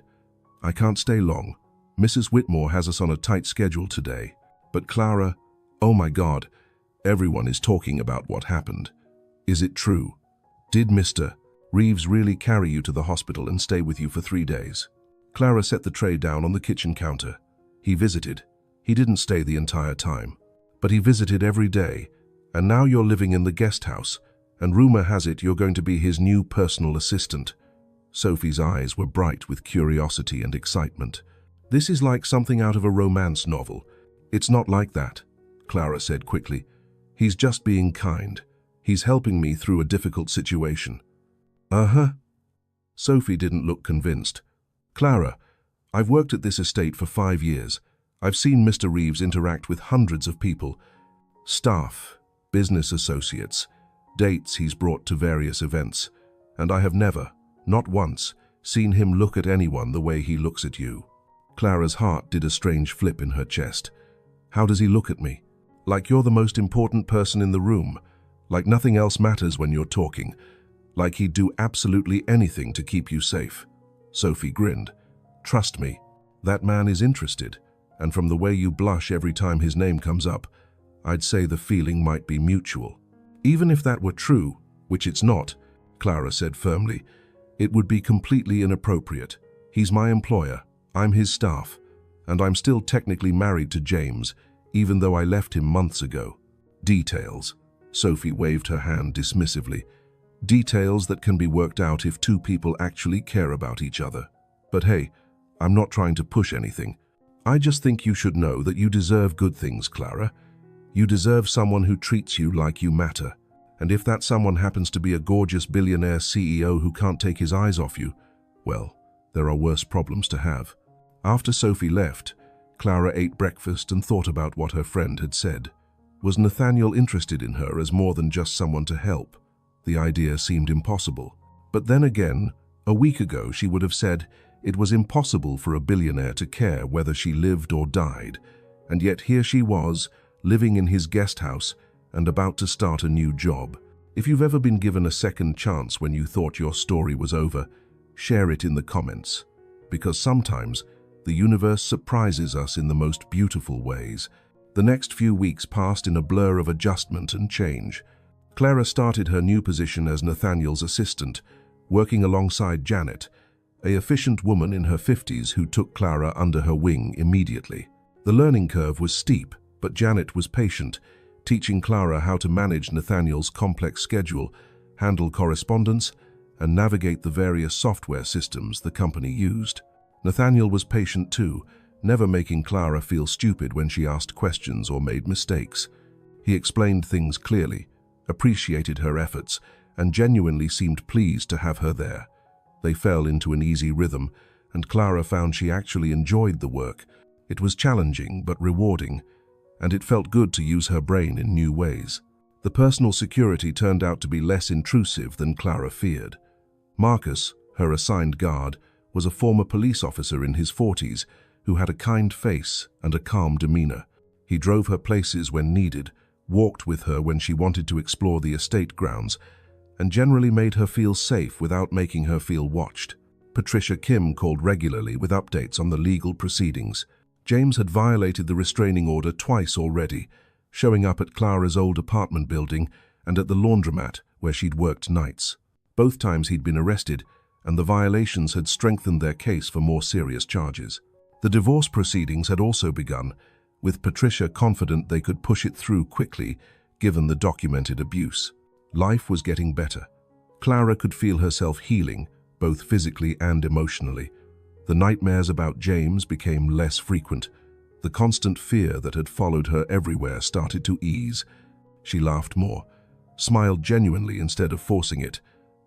S1: "I can't stay long. Mrs. Whitmore has us on a tight schedule today." But Clara, oh my God, everyone is talking about what happened. Is it true? Did Mr. Reeves really carry you to the hospital and stay with you for 3 days? Clara set the tray down on the kitchen counter. He visited. He didn't stay the entire time, but he visited every day, and now you're living in the guest house, and rumor has it you're going to be his new personal assistant. Sophie's eyes were bright with curiosity and excitement. "This is like something out of a romance novel." "It's not like that," Clara said quickly. "He's just being kind. He's helping me through a difficult situation." "Uh-huh." Sophie didn't look convinced. "Clara, I've worked at this estate for 5 years. I've seen Mr. Reeves interact with hundreds of people. Staff, business associates, dates he's brought to various events. And I have never, not once, seen him look at anyone the way he looks at you." Clara's heart did a strange flip in her chest. "How does he look at me? Like you're the most important person in the room. Like nothing else matters when you're talking. Like he'd do absolutely anything to keep you safe." Sophie grinned. "Trust me, that man is interested, and from the way you blush every time his name comes up, I'd say the feeling might be mutual." "Even if that were true, which it's not," Clara said firmly, "it would be completely inappropriate. He's my employer, I'm his staff, and I'm still technically married to James, even though I left him months ago." "Details," Sophie waved her hand dismissively. "Details that can be worked out if two people actually care about each other. But hey, I'm not trying to push anything. I just think you should know that you deserve good things, Clara. You deserve someone who treats you like you matter. And if that someone happens to be a gorgeous billionaire CEO who can't take his eyes off you, well, there are worse problems to have." After Sophie left, Clara ate breakfast and thought about what her friend had said. Was Nathaniel interested in her as more than just someone to help? The idea seemed impossible. But then again, a week ago she would have said it was impossible for a billionaire to care whether she lived or died, and yet here she was, living in his guest house and about to start a new job. If you've ever been given a second chance when you thought your story was over, share it in the comments. Because sometimes the universe surprises us in the most beautiful ways. The next few weeks passed in a blur of adjustment and change. Clara started her new position as Nathaniel's assistant, working alongside Janet, an efficient woman in her 50s who took Clara under her wing immediately. The learning curve was steep, but Janet was patient, teaching Clara how to manage Nathaniel's complex schedule, handle correspondence, and navigate the various software systems the company used. Nathaniel was patient too, never making Clara feel stupid when she asked questions or made mistakes. He explained things clearly, appreciated her efforts, and genuinely seemed pleased to have her there. They fell into an easy rhythm, and Clara found she actually enjoyed the work. It was challenging but rewarding, and it felt good to use her brain in new ways. The personal security turned out to be less intrusive than Clara feared. Marcus, her assigned guard, was a former police officer in his 40s who had a kind face and a calm demeanor. He drove her places when needed, walked with her when she wanted to explore the estate grounds, and generally made her feel safe without making her feel watched. Patricia Kim called regularly with updates on the legal proceedings. James had violated the restraining order twice already, showing up at Clara's old apartment building and at the laundromat where she'd worked nights. Both times he'd been arrested, and the violations had strengthened their case for more serious charges. The divorce proceedings had also begun, with Patricia confident they could push it through quickly, given the documented abuse. Life was getting better. Clara could feel herself healing, both physically and emotionally. The nightmares about James became less frequent. The constant fear that had followed her everywhere started to ease. She laughed more, smiled genuinely instead of forcing it,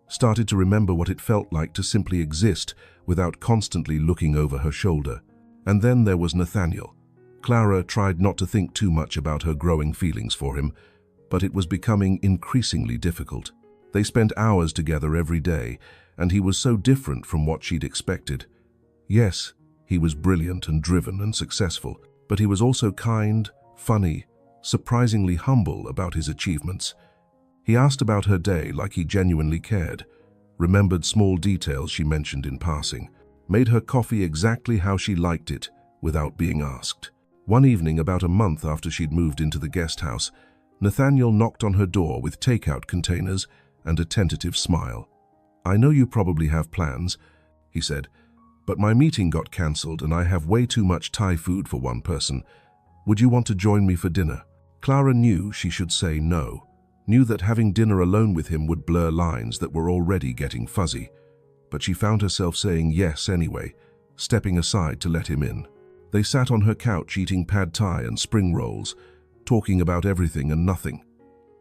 S1: started to remember what it felt like to simply exist without constantly looking over her shoulder. And then there was Nathaniel. Clara tried not to think too much about her growing feelings for him, but it was becoming increasingly difficult. They spent hours together every day, and he was so different from what she'd expected. Yes, he was brilliant and driven and successful, but he was also kind, funny, surprisingly humble about his achievements. He asked about her day like he genuinely cared, remembered small details she mentioned in passing, made her coffee exactly how she liked it without being asked. One evening, about a month after she'd moved into the guest house, Nathaniel knocked on her door with takeout containers and a tentative smile. "I know you probably have plans," he said, "but my meeting got cancelled and I have way too much Thai food for one person. Would you want to join me for dinner?" Clara knew she should say no, knew that having dinner alone with him would blur lines that were already getting fuzzy, but she found herself saying yes anyway, stepping aside to let him in. They sat on her couch eating pad thai and spring rolls, talking about everything and nothing.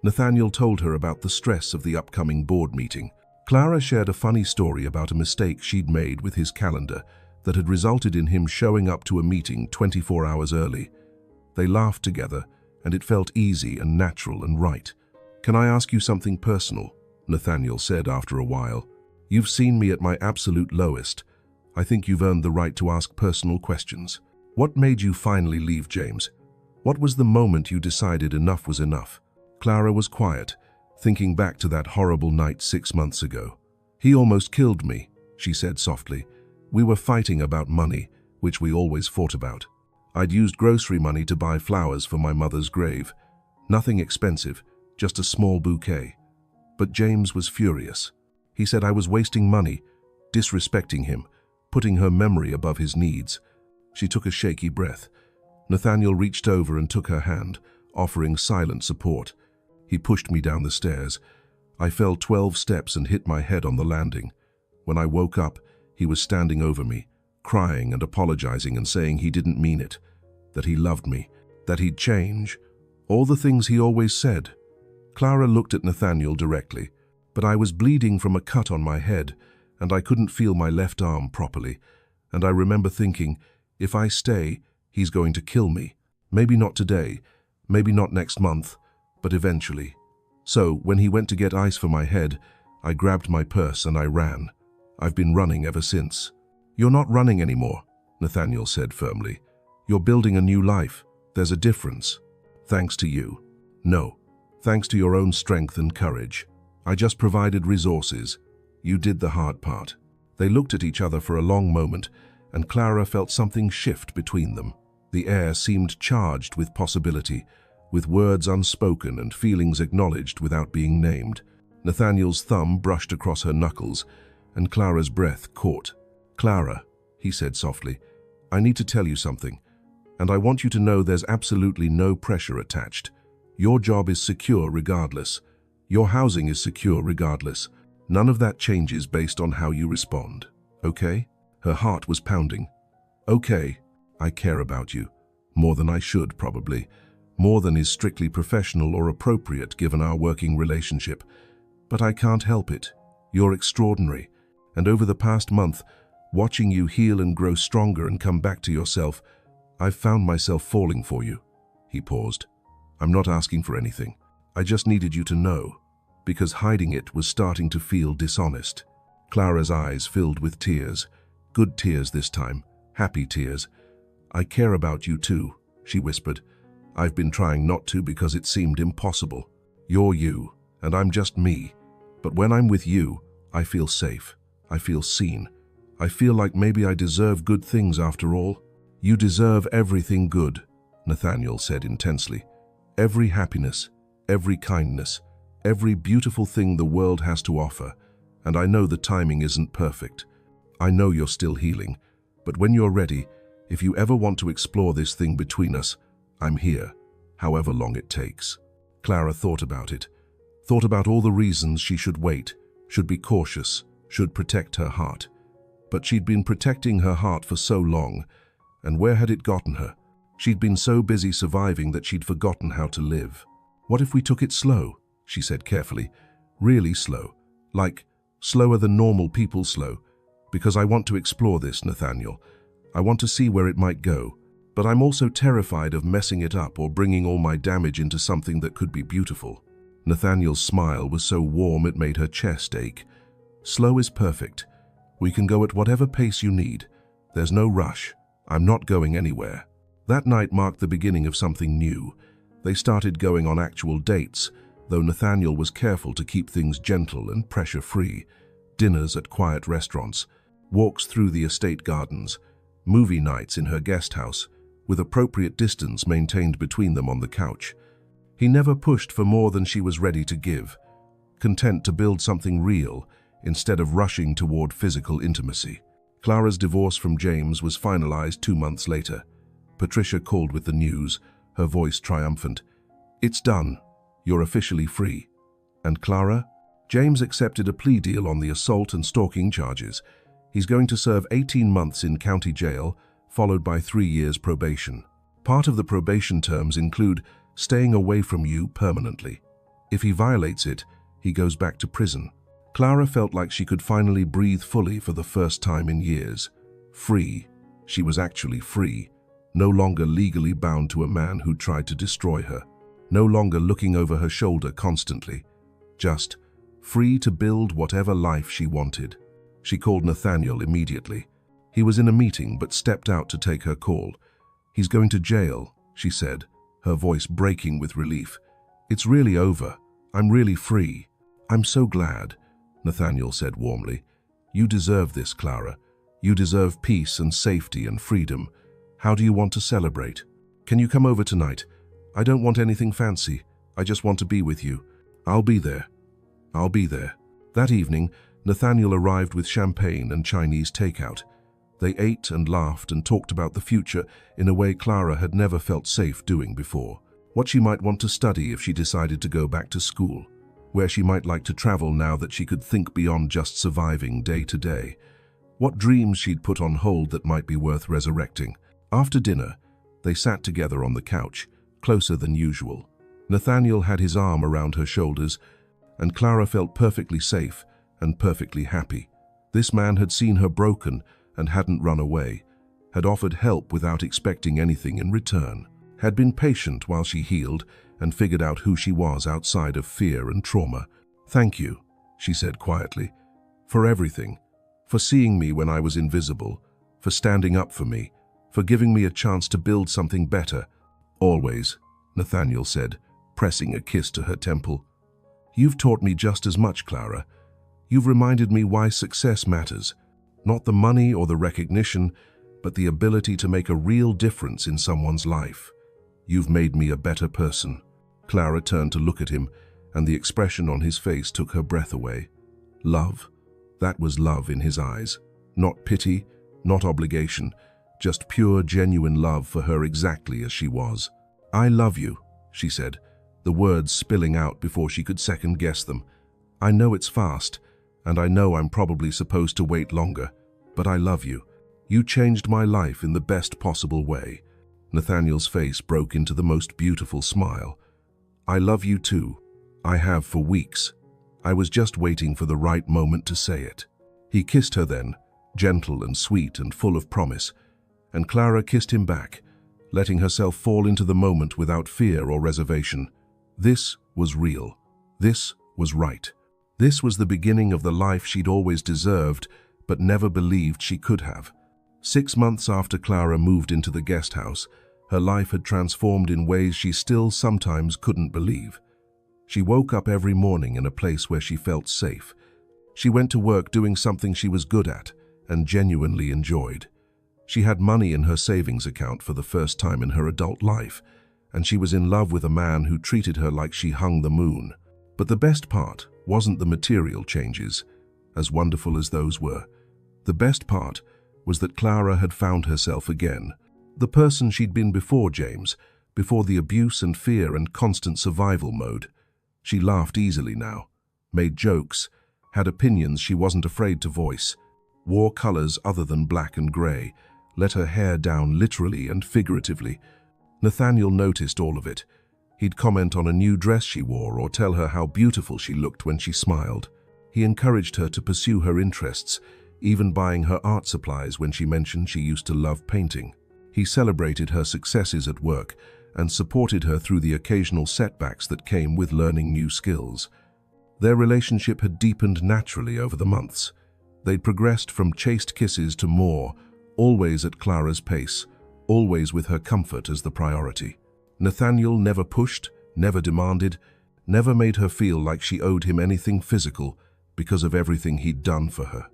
S1: Nathaniel told her about the stress of the upcoming board meeting. Clara shared a funny story about a mistake she'd made with his calendar that had resulted in him showing up to a meeting 24 hours early. They laughed together, and it felt easy and natural and right. "Can I ask you something personal?" Nathaniel said after a while. "You've seen me at my absolute lowest. I think you've earned the right to ask personal questions. What made you finally leave James? What was the moment you decided enough was enough?" Clara was quiet, thinking back to that horrible night 6 months ago. "He almost killed me," she said softly. "We were fighting about money, which we always fought about. I'd used grocery money to buy flowers for my mother's grave. Nothing expensive, just a small bouquet. But James was furious. He said I was wasting money, disrespecting him, putting her memory above his needs." She took a shaky breath. Nathaniel reached over and took her hand, offering silent support. He pushed me down the stairs. I fell 12 steps and hit my head on the landing. When I woke up, he was standing over me, crying and apologizing and saying he didn't mean it, that he loved me, that he'd change, all the things he always said. Clara looked at Nathaniel directly, but I was bleeding from a cut on my head, and I couldn't feel my left arm properly, and I remember thinking, if I stay, he's going to kill me. Maybe not today, maybe not next month, but eventually. So, when he went to get ice for my head, I grabbed my purse and I ran. I've been running ever since. "You're not running anymore," Nathaniel said firmly. "You're building a new life. There's a difference. Thanks to you." "No, thanks to your own strength and courage. I just provided resources. You did the hard part." They looked at each other for a long moment, and Clara felt something shift between them. The air seemed charged with possibility, with words unspoken and feelings acknowledged without being named. Nathaniel's thumb brushed across her knuckles, and Clara's breath caught. "Clara," he said softly, "I need to tell you something, and I want you to know there's absolutely no pressure attached. Your job is secure regardless. Your housing is secure regardless. None of that changes based on how you respond. Okay?" Her heart was pounding. "Okay, I care about you. More than I should, probably. More than is strictly professional or appropriate given our working relationship. But I can't help it. You're extraordinary. And over the past month, watching you heal and grow stronger and come back to yourself, I've found myself falling for you." He paused. "I'm not asking for anything. I just needed you to know, because hiding it was starting to feel dishonest." Clara's eyes filled with tears. Good tears this time, happy tears. "I care about you too," she whispered. "I've been trying not to because it seemed impossible. You're you, and I'm just me. But when I'm with you, I feel safe. I feel seen. I feel like maybe I deserve good things after all." "You deserve everything good," Nathaniel said intensely. "Every happiness, every kindness, every beautiful thing the world has to offer. And I know the timing isn't perfect. I know you're still healing. But when you're ready, if you ever want to explore this thing between us, I'm here, however long it takes." Clara thought about it. Thought about all the reasons she should wait, should be cautious, should protect her heart. But she'd been protecting her heart for so long, and where had it gotten her? She'd been so busy surviving that she'd forgotten how to live. "What if we took it slow?" she said carefully. "Really slow. Like, slower than normal people slow. Because I want to explore this, Nathaniel. I want to see where it might go. But I'm also terrified of messing it up or bringing all my damage into something that could be beautiful." Nathaniel's smile was so warm it made her chest ache. "Slow is perfect. We can go at whatever pace you need. There's no rush. I'm not going anywhere." That night marked the beginning of something new. They started going on actual dates, though Nathaniel was careful to keep things gentle and pressure-free. Dinners at quiet restaurants, walks through the estate gardens, movie nights in her guest house, with appropriate distance maintained between them on the couch. He never pushed for more than she was ready to give, content to build something real instead of rushing toward physical intimacy. Clara's divorce from James was finalized 2 months later. Patricia called with the news, her voice triumphant. "It's done. You're officially free." "And Clara?" "James accepted a plea deal on the assault and stalking charges. He's going to serve 18 months in county jail, followed by 3 years probation. Part of the probation terms include staying away from you permanently. If he violates it, he goes back to prison." Clara felt like she could finally breathe fully for the first time in years. Free. She was actually free. No longer legally bound to a man who tried to destroy her. No longer looking over her shoulder constantly. Just free to build whatever life she wanted. She called Nathaniel immediately. He was in a meeting but stepped out to take her call. "He's going to jail," she said, her voice breaking with relief. "It's really over. I'm really free." "I'm so glad," Nathaniel said warmly. "You deserve this, Clara. You deserve peace and safety and freedom. How do you want to celebrate? Can you come over tonight? I don't want anything fancy. I just want to be with you. I'll be there. I'll be there." That evening, Nathaniel arrived with champagne and Chinese takeout. They ate and laughed and talked about the future in a way Clara had never felt safe doing before. What she might want to study if she decided to go back to school. Where she might like to travel now that she could think beyond just surviving day to day. What dreams she'd put on hold that might be worth resurrecting. After dinner, they sat together on the couch, closer than usual. Nathaniel had his arm around her shoulders, and Clara felt perfectly safe and perfectly happy. This man had seen her broken and hadn't run away, had offered help without expecting anything in return, had been patient while she healed and figured out who she was outside of fear and trauma. "Thank you," she said quietly, "for everything, for seeing me when I was invisible, for standing up for me, for giving me a chance to build something better." "Always," Nathaniel said, pressing a kiss to her temple. "You've taught me just as much, Clara. You've reminded me why success matters. Not the money or the recognition, but the ability to make a real difference in someone's life. You've made me a better person." Clara turned to look at him, and the expression on his face took her breath away. Love. That was love in his eyes. Not pity, not obligation, just pure, genuine love for her exactly as she was. "I love you," she said, the words spilling out before she could second-guess them. "I know it's fast, and I know I'm probably supposed to wait longer, but I love you. You changed my life in the best possible way." Nathaniel's face broke into the most beautiful smile. "I love you too. I have for weeks. I was just waiting for the right moment to say it." He kissed her then, gentle and sweet and full of promise, and Clara kissed him back, letting herself fall into the moment without fear or reservation. This was real. This was right. This was the beginning of the life she'd always deserved, but never believed she could have. 6 months after Clara moved into the guest house, her life had transformed in ways she still sometimes couldn't believe. She woke up every morning in a place where she felt safe. She went to work doing something she was good at and genuinely enjoyed. She had money in her savings account for the first time in her adult life, and she was in love with a man who treated her like she hung the moon. But the best part wasn't the material changes, as wonderful as those were. The best part was that Clara had found herself again, the person she'd been before James, before the abuse and fear and constant survival mode. She laughed easily now, made jokes, had opinions she wasn't afraid to voice, wore colors other than black and gray, let her hair down literally and figuratively. Nathaniel noticed all of it. He'd comment on a new dress she wore or tell her how beautiful she looked when she smiled. He encouraged her to pursue her interests, even buying her art supplies when she mentioned she used to love painting. He celebrated her successes at work and supported her through the occasional setbacks that came with learning new skills. Their relationship had deepened naturally over the months. They'd progressed from chaste kisses to more, always at Clara's pace, always with her comfort as the priority. Nathaniel never pushed, never demanded, never made her feel like she owed him anything physical because of everything he'd done for her.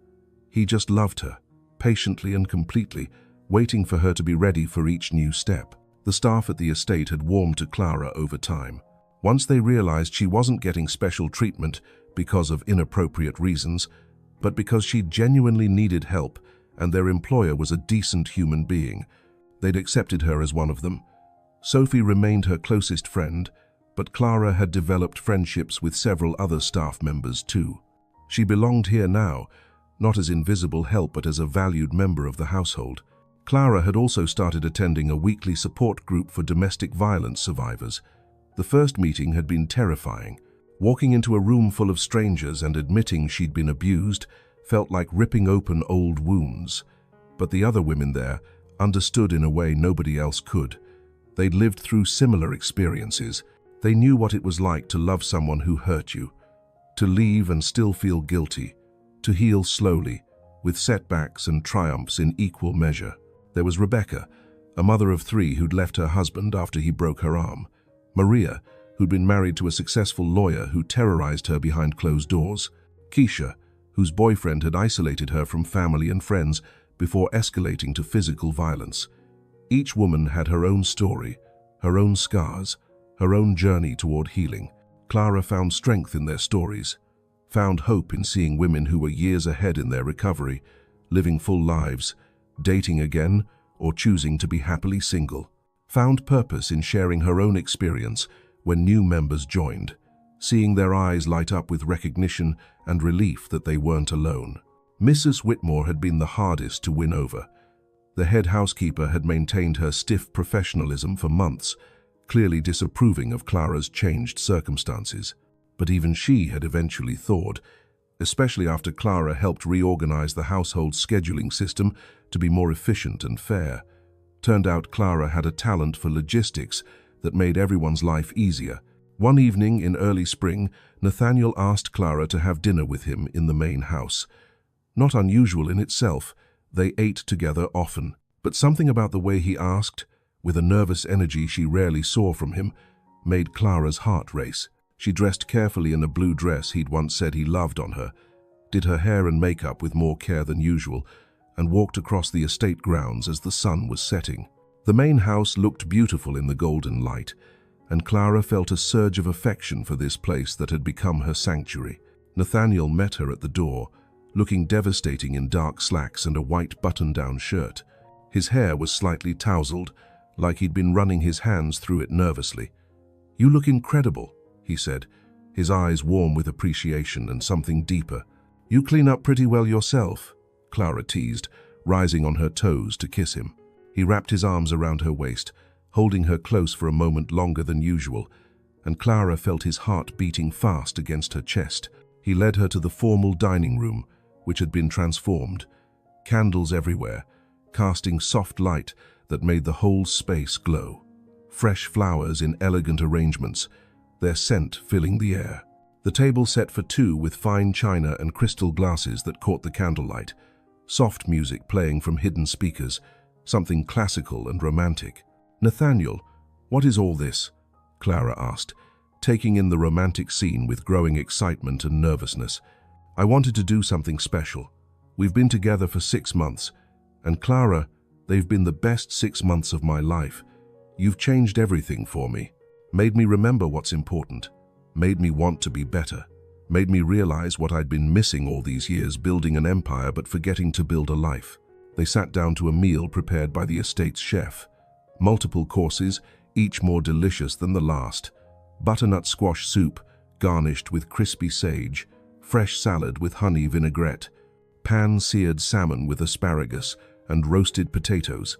S1: He just loved her, patiently and completely, waiting for her to be ready for each new step. The staff at the estate had warmed to Clara over time. Once they realized she wasn't getting special treatment because of inappropriate reasons, but because she genuinely needed help and their employer was a decent human being, they'd accepted her as one of them. Sophie remained her closest friend, but Clara had developed friendships with several other staff members too. She belonged here now, not as invisible help but as a valued member of the household. Clara had also started attending a weekly support group for domestic violence survivors. The first meeting had been terrifying. Walking into a room full of strangers and admitting she'd been abused felt like ripping open old wounds. But the other women there understood in a way nobody else could. They'd lived through similar experiences. They knew what it was like to love someone who hurt you, to leave and still feel guilty, to heal slowly, with setbacks and triumphs in equal measure. There was Rebecca, a mother of 3 who'd left her husband after he broke her arm. Maria, who'd been married to a successful lawyer who terrorized her behind closed doors. Keisha, whose boyfriend had isolated her from family and friends before escalating to physical violence. Each woman had her own story, her own scars, her own journey toward healing. Clara found strength in their stories, found hope in seeing women who were years ahead in their recovery, living full lives, dating again, or choosing to be happily single. Found purpose in sharing her own experience when new members joined, seeing their eyes light up with recognition and relief that they weren't alone. Mrs. Whitmore had been the hardest to win over. The head housekeeper had maintained her stiff professionalism for months, clearly disapproving of Clara's changed circumstances. But even she had eventually thawed, especially after Clara helped reorganize the household scheduling system to be more efficient and fair. Turned out Clara had a talent for logistics that made everyone's life easier. One evening in early spring, Nathaniel asked Clara to have dinner with him in the main house. Not unusual in itself, they ate together often, but something about the way he asked, with a nervous energy she rarely saw from him, made Clara's heart race. She dressed carefully in a blue dress he'd once said he loved on her, did her hair and makeup with more care than usual, and walked across the estate grounds as the sun was setting. The main house looked beautiful in the golden light, and Clara felt a surge of affection for this place that had become her sanctuary. Nathaniel met her at the door, looking devastating in dark slacks and a white button-down shirt. His hair was slightly tousled, like he'd been running his hands through it nervously. "You look incredible," he said, his eyes warm with appreciation and something deeper. "You clean up pretty well yourself," Clara teased, rising on her toes to kiss him. He wrapped his arms around her waist, holding her close for a moment longer than usual, and Clara felt his heart beating fast against her chest. He led her to the formal dining room, which had been transformed. Candles everywhere, casting soft light that made the whole space glow. Fresh flowers in elegant arrangements, their scent filling the air. The table set for 2 with fine china and crystal glasses that caught the candlelight. Soft music playing from hidden speakers, something classical and romantic. "Nathaniel, what is all this?" Clara asked, taking in the romantic scene with growing excitement and nervousness. I wanted to do something special. We've been together for 6 months, and Clara, they've been the best 6 months of my life. You've changed everything for me, made me remember what's important, made me want to be better, made me realize what I'd been missing all these years, building an empire but forgetting to build a life. They sat down to a meal prepared by the estate's chef. Multiple courses, each more delicious than the last. Butternut squash soup, garnished with crispy sage, fresh salad with honey vinaigrette, pan-seared salmon with asparagus, and roasted potatoes.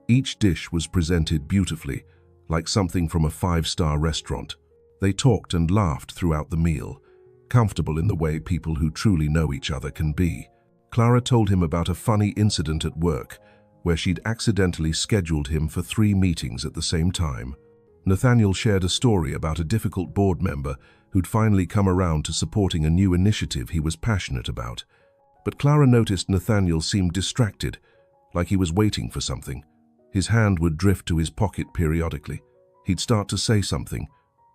S1: Each dish was presented beautifully, like something from a 5-star restaurant. They talked and laughed throughout the meal, comfortable in the way people who truly know each other can be. Clara told him about a funny incident at work, where she'd accidentally scheduled him for 3 meetings at the same time. Nathaniel shared a story about a difficult board member who'd finally come around to supporting a new initiative he was passionate about. But Clara noticed Nathaniel seemed distracted, like he was waiting for something. His hand would drift to his pocket periodically. He'd start to say something,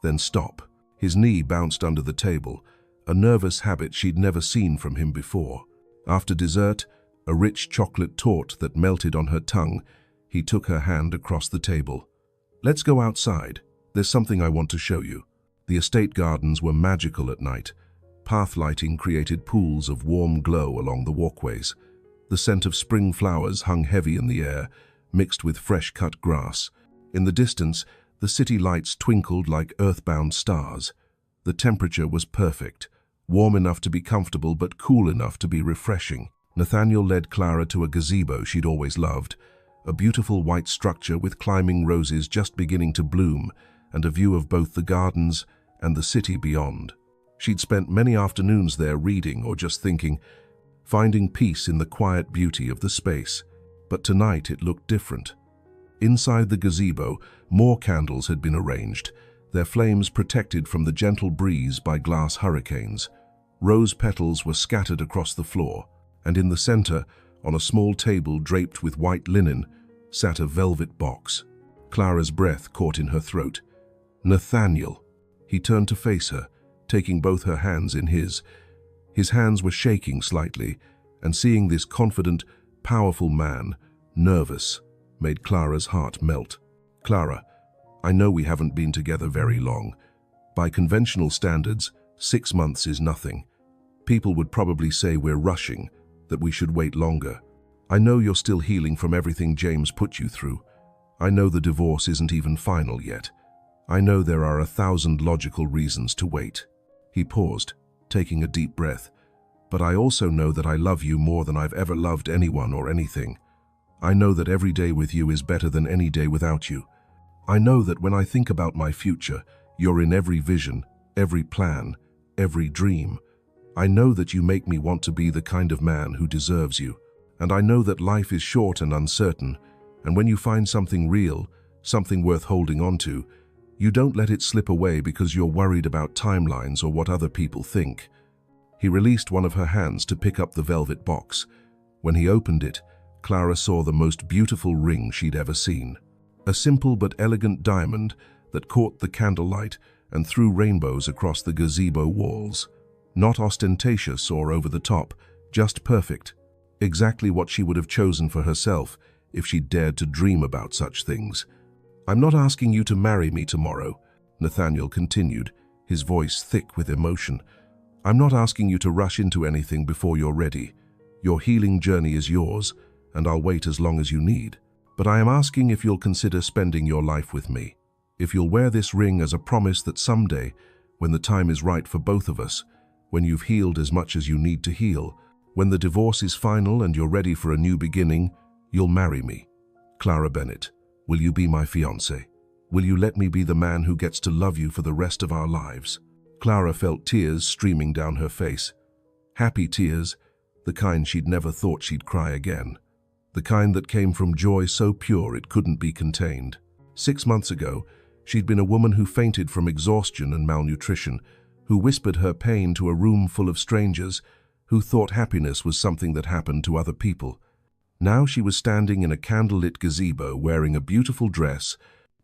S1: then stop. His knee bounced under the table, a nervous habit she'd never seen from him before. After dessert, a rich chocolate torte that melted on her tongue, he took her hand across the table. "Let's go outside. There's something I want to show you." The estate gardens were magical at night. Path lighting created pools of warm glow along the walkways. The scent of spring flowers hung heavy in the air, mixed with fresh-cut grass. In the distance, the city lights twinkled like earthbound stars. The temperature was perfect, warm enough to be comfortable but cool enough to be refreshing. Nathaniel led Clara to a gazebo she'd always loved, a beautiful white structure with climbing roses just beginning to bloom and a view of both the gardens and the city beyond. She'd spent many afternoons there reading or just thinking, finding peace in the quiet beauty of the space. But tonight it looked different. Inside the gazebo, more candles had been arranged, their flames protected from the gentle breeze by glass hurricanes. Rose petals were scattered across the floor, and in the center, on a small table draped with white linen, sat a velvet box. Clara's breath caught in her throat. "Nathaniel." He turned to face her, taking both her hands in his. His hands were shaking slightly, and seeing this confident, powerful man, nervous, made Clara's heart melt. "Clara, I know we haven't been together very long. By conventional standards, 6 months is nothing. People would probably say we're rushing, that we should wait longer. I know you're still healing from everything James put you through. I know the divorce isn't even final yet. I know there are 1,000 logical reasons to wait." He paused, taking a deep breath. "But I also know that I love you more than I've ever loved anyone or anything. I know that every day with you is better than any day without you. I know that when I think about my future, you're in every vision, every plan, every dream. I know that you make me want to be the kind of man who deserves you. And I know that life is short and uncertain, and when you find something real, something worth holding on to, you don't let it slip away because you're worried about timelines or what other people think." He released one of her hands to pick up the velvet box. When he opened it, Clara saw the most beautiful ring she'd ever seen. A simple but elegant diamond that caught the candlelight and threw rainbows across the gazebo walls. Not ostentatious or over the top, just perfect. Exactly what she would have chosen for herself if she'd dared to dream about such things. "I'm not asking you to marry me tomorrow," Nathaniel continued, his voice thick with emotion. "I'm not asking you to rush into anything before you're ready. Your healing journey is yours, and I'll wait as long as you need. But I am asking if you'll consider spending your life with me. If you'll wear this ring as a promise that someday, when the time is right for both of us, when you've healed as much as you need to heal, when the divorce is final and you're ready for a new beginning, you'll marry me. Clara Bennett, will you be my fiancé? Will you let me be the man who gets to love you for the rest of our lives?" Clara felt tears streaming down her face. Happy tears, the kind she'd never thought she'd cry again. The kind that came from joy so pure it couldn't be contained. 6 months ago, she'd been a woman who fainted from exhaustion and malnutrition, who whispered her pain to a room full of strangers, who thought happiness was something that happened to other people. Now she was standing in a candlelit gazebo wearing a beautiful dress,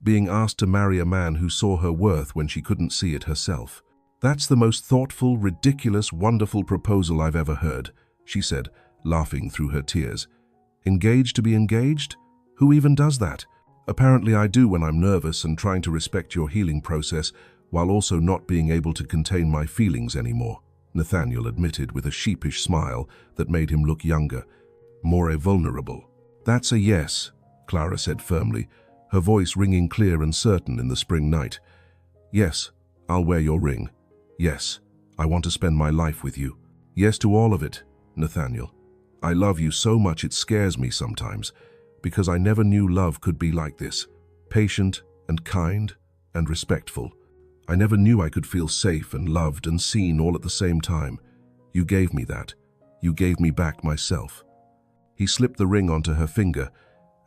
S1: being asked to marry a man who saw her worth when she couldn't see it herself. "That's the most thoughtful, ridiculous, wonderful proposal I've ever heard," she said, laughing through her tears. "Engaged to be engaged? Who even does that?" "Apparently I do when I'm nervous and trying to respect your healing process while also not being able to contain my feelings anymore," Nathaniel admitted with a sheepish smile that made him look younger, more vulnerable. "That's a yes," Clara said firmly, her voice ringing clear and certain in the spring night. "Yes, I'll wear your ring. Yes, I want to spend my life with you. Yes to all of it, Nathaniel. I love you so much it scares me sometimes, because I never knew love could be like this, patient and kind and respectful. I never knew I could feel safe and loved and seen all at the same time. You gave me that. You gave me back myself." He slipped the ring onto her finger,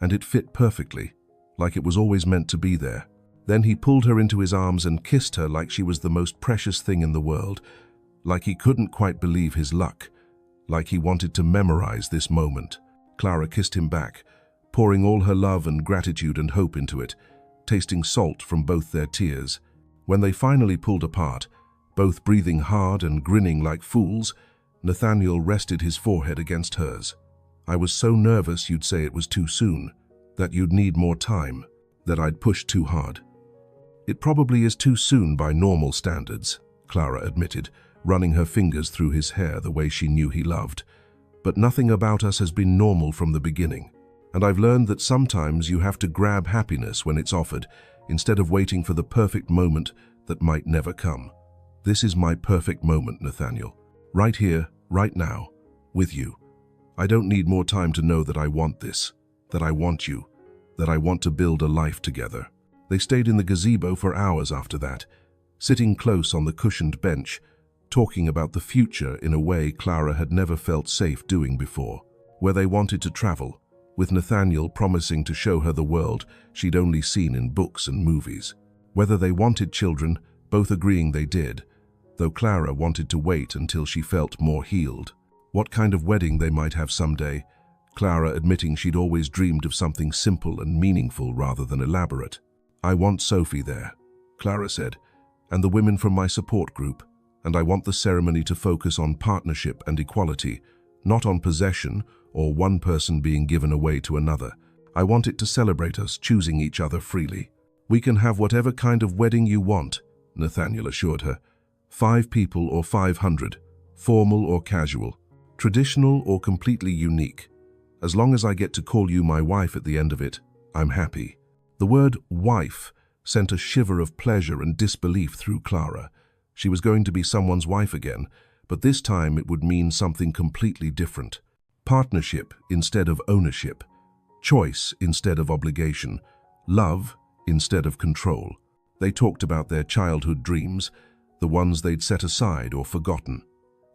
S1: and it fit perfectly, like it was always meant to be there. Then he pulled her into his arms and kissed her like she was the most precious thing in the world, like he couldn't quite believe his luck, like he wanted to memorize this moment. Clara kissed him back, pouring all her love and gratitude and hope into it, tasting salt from both their tears. When they finally pulled apart, both breathing hard and grinning like fools, Nathaniel rested his forehead against hers. "I was so nervous you'd say it was too soon, that you'd need more time, that I'd pushed too hard." "It probably is too soon by normal standards," Clara admitted, running her fingers through his hair the way she knew he loved. "But nothing about us has been normal from the beginning. And I've learned that sometimes you have to grab happiness when it's offered, instead of waiting for the perfect moment that might never come. This is my perfect moment, Nathaniel. Right here, right now, with you. I don't need more time to know that I want this, that I want you, that I want to build a life together." They stayed in the gazebo for hours after that, sitting close on the cushioned bench, talking about the future in a way Clara had never felt safe doing before. Where they wanted to travel, with Nathaniel promising to show her the world she'd only seen in books and movies. Whether they wanted children, both agreeing they did, though Clara wanted to wait until she felt more healed. What kind of wedding they might have someday, Clara admitting she'd always dreamed of something simple and meaningful rather than elaborate. "I want Sophie there," Clara said, "and the women from my support group, and I want the ceremony to focus on partnership and equality, not on possession or one person being given away to another. I want it to celebrate us choosing each other freely." "We can have whatever kind of wedding you want," Nathaniel assured her. 5 people or 500, formal or casual, traditional or completely unique. As long as I get to call you my wife at the end of it, I'm happy." The word wife sent a shiver of pleasure and disbelief through Clara. She was going to be someone's wife again, but this time it would mean something completely different. Partnership instead of ownership, choice instead of obligation, love instead of control. They talked about their childhood dreams, the ones they'd set aside or forgotten.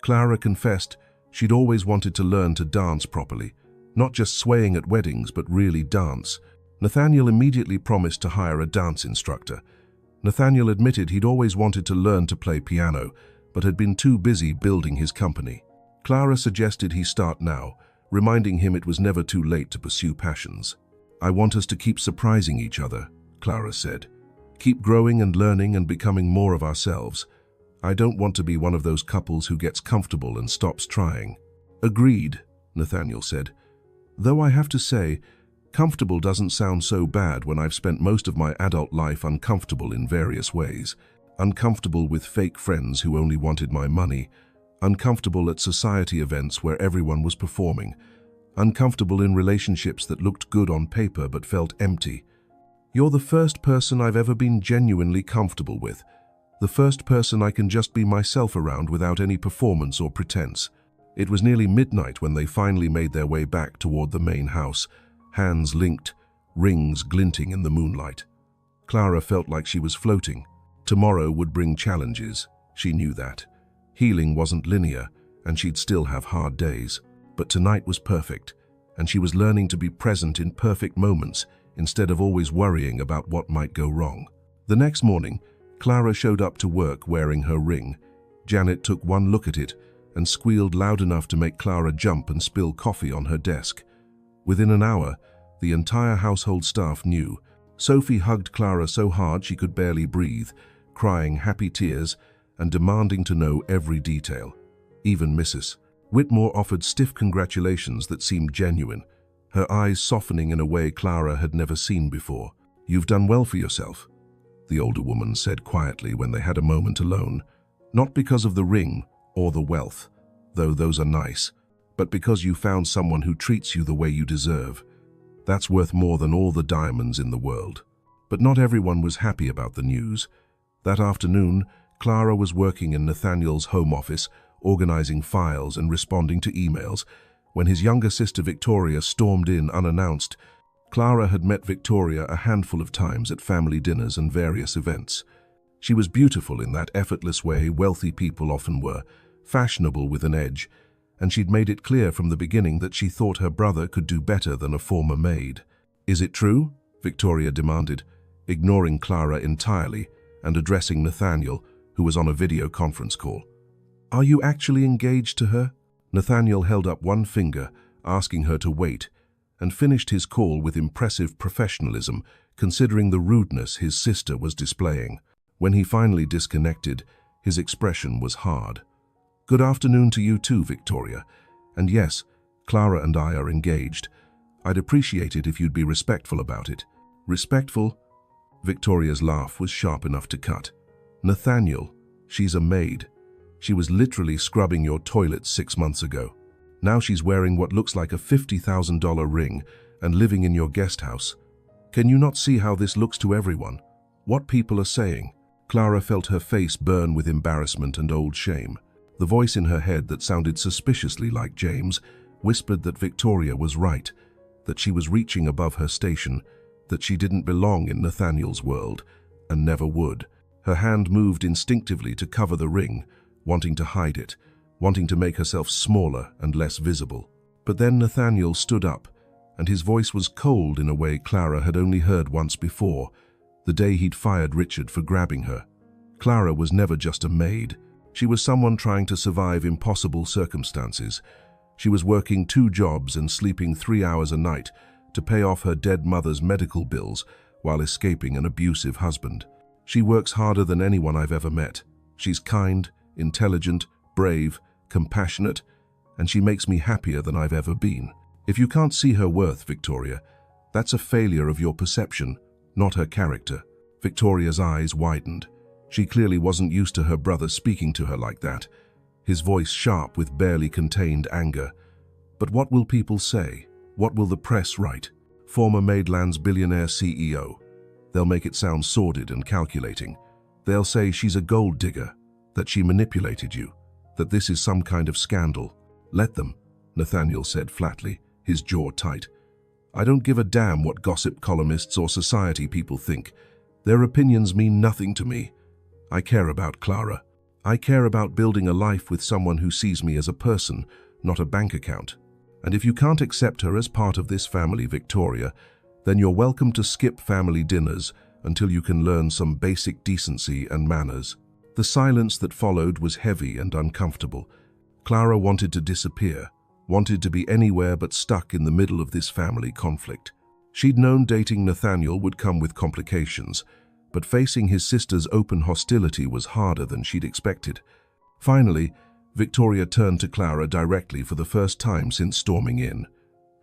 S1: Clara confessed she'd always wanted to learn to dance properly, not just swaying at weddings, but really dance. Nathaniel immediately promised to hire a dance instructor. Nathaniel admitted he'd always wanted to learn to play piano, but had been too busy building his company. Clara suggested he start now, reminding him it was never too late to pursue passions. "I want us to keep surprising each other," Clara said. "Keep growing and learning and becoming more of ourselves. I don't want to be one of those couples who gets comfortable and stops trying." "Agreed," Nathaniel said. "Though I have to say, comfortable doesn't sound so bad when I've spent most of my adult life uncomfortable in various ways. Uncomfortable with fake friends who only wanted my money. Uncomfortable at society events where everyone was performing. Uncomfortable in relationships that looked good on paper but felt empty. You're the first person I've ever been genuinely comfortable with. The first person I can just be myself around without any performance or pretense." It was nearly midnight when they finally made their way back toward the main house, hands linked, rings glinting in the moonlight. Clara felt like she was floating. Tomorrow would bring challenges, she knew that. Healing wasn't linear, and she'd still have hard days. But tonight was perfect, and she was learning to be present in perfect moments instead of always worrying about what might go wrong. The next morning, Clara showed up to work wearing her ring. Janet took one look at it and squealed loud enough to make Clara jump and spill coffee on her desk. Within an hour, the entire household staff knew Sophie hugged Clara so hard she could barely breathe, crying happy tears and demanding to know every detail. Even Mrs. Whitmore offered stiff congratulations that seemed genuine, her eyes softening in a way Clara had never seen before. "You've done well for yourself," the older woman said quietly when they had a moment alone. "Not because of the ring or the wealth, though those are nice, but because you found someone who treats you the way you deserve. That's worth more than all the diamonds in the world." But not everyone was happy about the news. That afternoon, Clara was working in Nathaniel's home office, organizing files and responding to emails, when his younger sister Victoria stormed in unannounced. Clara had met Victoria a handful of times at family dinners and various events. She was beautiful in that effortless way wealthy people often were, fashionable with an edge, and she'd made it clear from the beginning that she thought her brother could do better than a former maid. "Is it true?" Victoria demanded, ignoring Clara entirely and addressing Nathaniel, who was on a video conference call. "Are you actually engaged to her?" Nathaniel held up one finger, asking her to wait, and finished his call with impressive professionalism, considering the rudeness his sister was displaying. When he finally disconnected, his expression was hard. "Good afternoon to you too, Victoria. And yes, Clara and I are engaged. I'd appreciate it if you'd be respectful about it." "Respectful?" Victoria's laugh was sharp enough to cut. "Nathaniel, she's a maid. She was literally scrubbing your toilets 6 months ago. Now she's wearing what looks like a $50,000 ring and living in your guest house. Can you not see how this looks to everyone? What people are saying?" Clara felt her face burn with embarrassment and old shame. The voice in her head that sounded suspiciously like James whispered that Victoria was right, that she was reaching above her station, that she didn't belong in Nathaniel's world, and never would. Her hand moved instinctively to cover the ring, wanting to hide it, wanting to make herself smaller and less visible. But then Nathaniel stood up, and his voice was cold in a way Clara had only heard once before, the day he'd fired Richard for grabbing her. Clara was never just a maid. She was someone trying to survive impossible circumstances. She was working 2 jobs and sleeping 3 hours a night to pay off her dead mother's medical bills while escaping an abusive husband. She works harder than anyone I've ever met. She's kind, intelligent, brave, compassionate, and she makes me happier than I've ever been. If you can't see her worth, Victoria, that's a failure of your perception, not her character." Victoria's eyes widened. She clearly wasn't used to her brother speaking to her like that, his voice sharp with barely contained anger. "But what will people say? What will the press write? Former Maidland's billionaire CEO. They'll make it sound sordid and calculating. They'll say she's a gold digger, that she manipulated you, that this is some kind of scandal. Let them," Nathaniel said flatly, his jaw tight. "I don't give a damn what gossip columnists or society people think. Their opinions mean nothing to me. I care about Clara. I care about building a life with someone who sees me as a person, not a bank account. And if you can't accept her as part of this family, Victoria, then you're welcome to skip family dinners until you can learn some basic decency and manners." The silence that followed was heavy and uncomfortable. Clara wanted to disappear, wanted to be anywhere but stuck in the middle of this family conflict. She'd known dating Nathaniel would come with complications, but facing his sister's open hostility was harder than she'd expected. Finally, Victoria turned to Clara directly for the first time since storming in.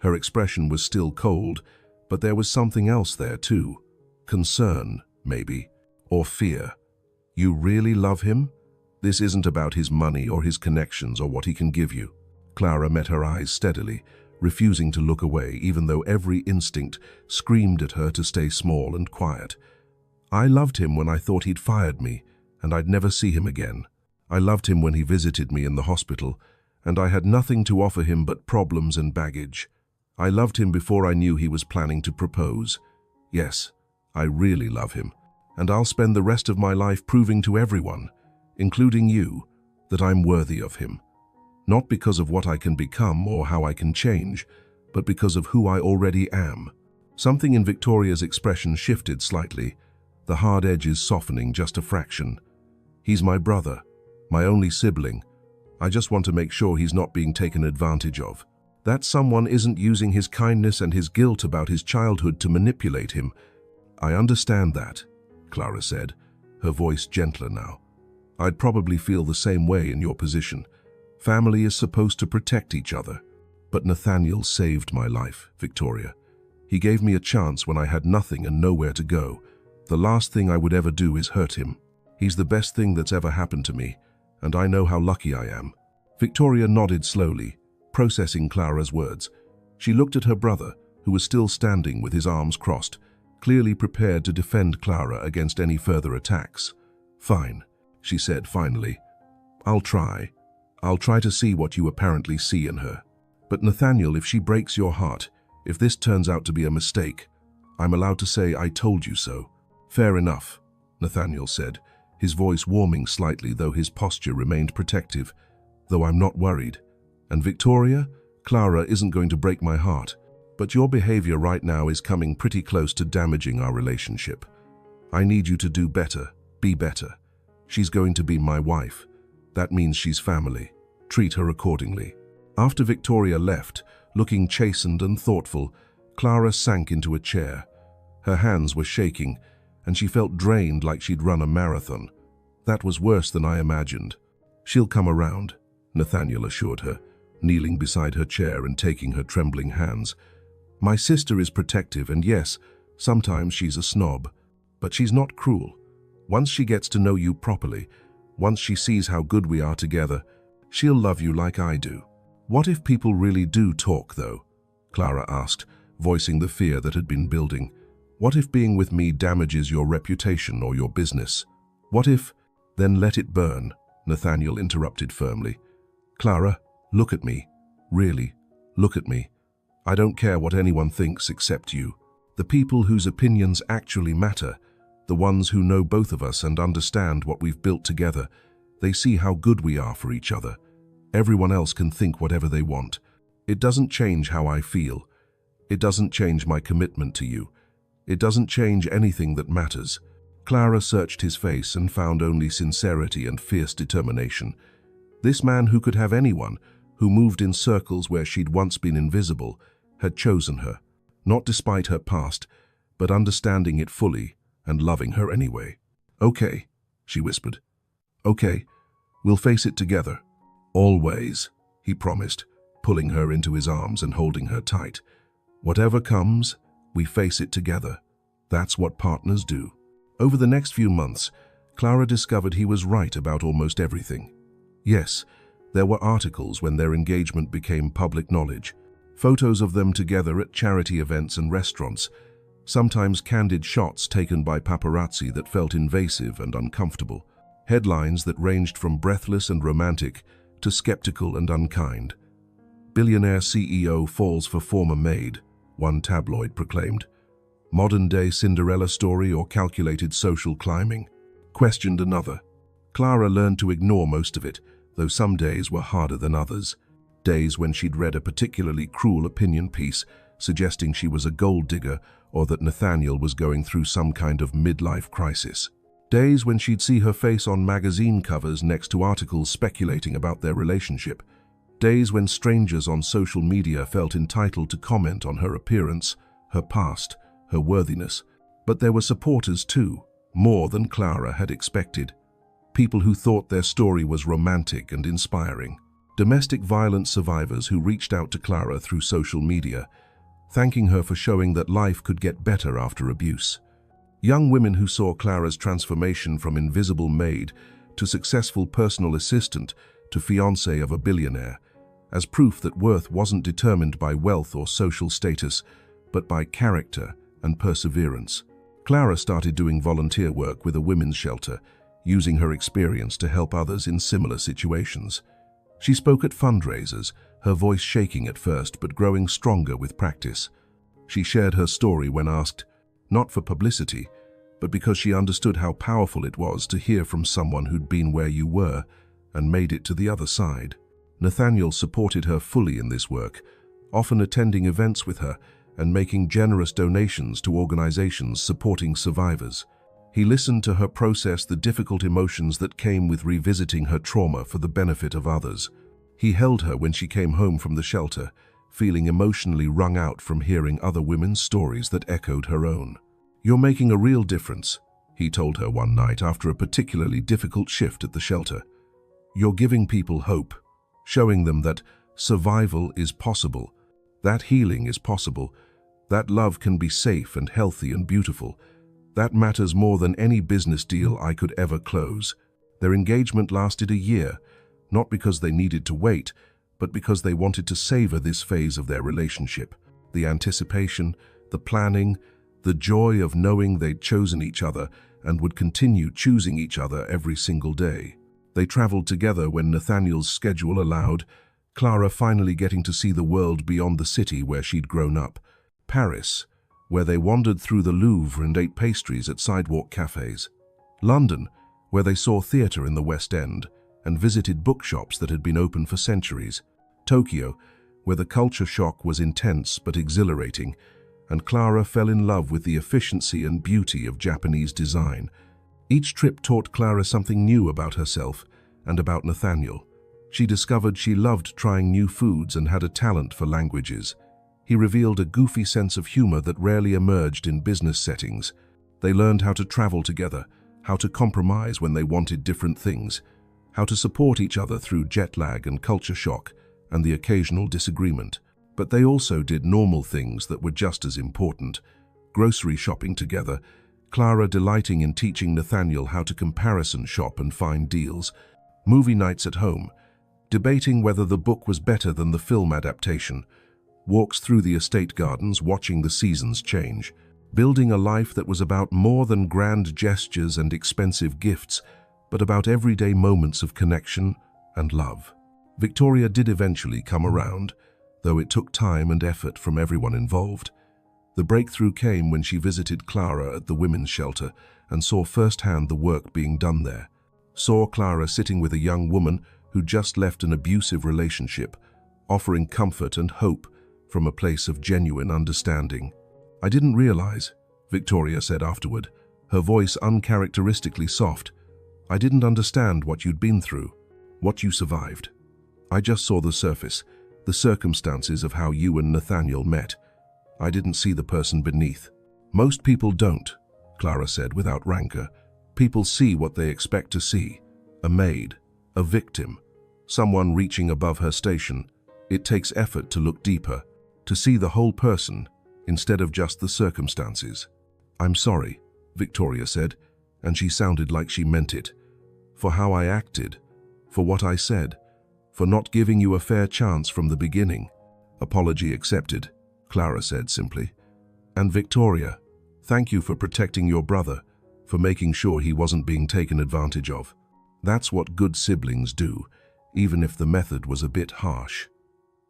S1: Her expression was still cold, but there was something else there too. Concern, maybe, or fear. "You really love him? This isn't about his money or his connections or what he can give you." Clara met her eyes steadily, refusing to look away even though every instinct screamed at her to stay small and quiet. "I loved him when I thought he'd fired me, and I'd never see him again. I loved him when he visited me in the hospital, and I had nothing to offer him but problems and baggage. I loved him before I knew he was planning to propose. Yes, I really love him, and I'll spend the rest of my life proving to everyone, including you, that I'm worthy of him. Not because of what I can become or how I can change, but because of who I already am." Something in Victoria's expression shifted slightly, the hard edges softening just a fraction. "He's my brother, my only sibling. I just want to make sure he's not being taken advantage of. That someone isn't using his kindness and his guilt about his childhood to manipulate him. "I understand that," Clara said, her voice gentler now. "I'd probably feel the same way in your position. Family is supposed to protect each other. But Nathaniel saved my life, Victoria. He gave me a chance when I had nothing and nowhere to go. The last thing I would ever do is hurt him. He's the best thing that's ever happened to me, and I know how lucky I am." Victoria nodded slowly, processing Clara's words. She looked at her brother, who was still standing with his arms crossed, clearly prepared to defend Clara against any further attacks. "Fine," she said finally. I'll try to see what you apparently see in her. But Nathaniel, if she breaks your heart, if this turns out to be a mistake, I'm allowed to say I told you so." "Fair enough," Nathaniel said, his voice warming slightly though his posture remained protective. "Though I'm not worried. And Victoria, Clara isn't going to break my heart. But your behavior right now is coming pretty close to damaging our relationship. I need you to do better, be better. She's going to be my wife. That means she's family. Treat her accordingly." After Victoria left, looking chastened and thoughtful, Clara sank into a chair. Her hands were shaking, and she felt drained like she'd run a marathon. "That was worse than I imagined." "She'll come around," Nathaniel assured her, kneeling beside her chair and taking her trembling hands. "My sister is protective, and yes, sometimes she's a snob. But she's not cruel. Once she gets to know you properly, once she sees how good we are together, she'll love you like I do." "What if people really do talk, though?" Clara asked, voicing the fear that had been building. "What if being with me damages your reputation or your business? What if—" "Then let it burn," Nathaniel interrupted firmly. "Clara, look at me. Really, look at me. I don't care what anyone thinks except you. The people whose opinions actually matter, the ones who know both of us and understand what we've built together, they see how good we are for each other. Everyone else can think whatever they want. It doesn't change how I feel. It doesn't change my commitment to you. It doesn't change anything that matters." Clara searched his face and found only sincerity and fierce determination. This man who could have anyone, who moved in circles where she'd once been invisible, had chosen her, not despite her past, but understanding it fully and loving her anyway. "Okay," she whispered. "Okay, we'll face it together. Always," he promised, pulling her into his arms and holding her tight. "Whatever comes, we face it together. That's what partners do." Over the next few months, Clara discovered he was right about almost everything. Yes, there were articles when their engagement became public knowledge, photos of them together at charity events and restaurants, sometimes candid shots taken by paparazzi that felt invasive and uncomfortable, headlines that ranged from breathless and romantic to skeptical and unkind. "Billionaire CEO falls for former maid," one tabloid proclaimed. "Modern-day Cinderella story or calculated social climbing?" questioned another. Clara learned to ignore most of it, though some days were harder than others. Days when she'd read a particularly cruel opinion piece suggesting she was a gold digger or that Nathaniel was going through some kind of midlife crisis. Days when she'd see her face on magazine covers next to articles speculating about their relationship. Days when strangers on social media felt entitled to comment on her appearance, her past, her worthiness. But there were supporters too, more than Clara had expected. People who thought their story was romantic and inspiring. Domestic violence survivors who reached out to Clara through social media, thanking her for showing that life could get better after abuse. Young women who saw Clara's transformation from invisible maid to successful personal assistant to fiancée of a billionaire as proof that worth wasn't determined by wealth or social status, but by character and perseverance. Clara started doing volunteer work with a women's shelter, using her experience to help others in similar situations. She spoke at fundraisers, her voice shaking at first but growing stronger with practice. She shared her story when asked, not for publicity, but because she understood how powerful it was to hear from someone who'd been where you were and made it to the other side. Nathaniel supported her fully in this work, often attending events with her and making generous donations to organizations supporting survivors. He listened to her process the difficult emotions that came with revisiting her trauma for the benefit of others. He held her when she came home from the shelter, feeling emotionally wrung out from hearing other women's stories that echoed her own. "You're making a real difference," he told her one night after a particularly difficult shift at the shelter. "You're giving people hope, showing them that survival is possible, that healing is possible, that love can be safe and healthy and beautiful. That matters more than any business deal I could ever close." Their engagement lasted a year, not because they needed to wait, but because they wanted to savor this phase of their relationship. The anticipation, the planning, the joy of knowing they'd chosen each other and would continue choosing each other every single day. They traveled together when Nathaniel's schedule allowed, Clara finally getting to see the world beyond the city where she'd grown up. Paris, where they wandered through the Louvre and ate pastries at sidewalk cafes. London, where they saw theatre in the West End and visited bookshops that had been open for centuries. Tokyo, where the culture shock was intense but exhilarating, and Clara fell in love with the efficiency and beauty of Japanese design. Each trip taught Clara something new about herself and about Nathaniel. She discovered she loved trying new foods and had a talent for languages. He revealed a goofy sense of humor that rarely emerged in business settings. They learned how to travel together, how to compromise when they wanted different things, how to support each other through jet lag and culture shock and the occasional disagreement. But they also did normal things that were just as important. Grocery shopping together, Clara delighting in teaching Nathaniel how to comparison shop and find deals. Movie nights at home, debating whether the book was better than the film adaptation. Walks through the estate gardens watching the seasons change. Building a life that was about more than grand gestures and expensive gifts, but about everyday moments of connection and love. Victoria did eventually come around, though it took time and effort from everyone involved. The breakthrough came when she visited Clara at the women's shelter and saw firsthand the work being done there. Saw Clara sitting with a young woman who just left an abusive relationship, offering comfort and hope from a place of genuine understanding. "I didn't realize," Victoria said afterward, her voice uncharacteristically soft. "I didn't understand what you'd been through, what you survived. I just saw the surface, the circumstances of how you and Nathaniel met. I didn't see the person beneath." "Most people don't," Clara said without rancor. "People see what they expect to see. A maid, a victim, someone reaching above her station. It takes effort to look deeper, to see the whole person instead of just the circumstances." "I'm sorry," Victoria said, and she sounded like she meant it. "For how I acted, for what I said, for not giving you a fair chance from the beginning." "Apology accepted," Clara said simply. "And Victoria, thank you for protecting your brother, for making sure he wasn't being taken advantage of. That's what good siblings do, even if the method was a bit harsh.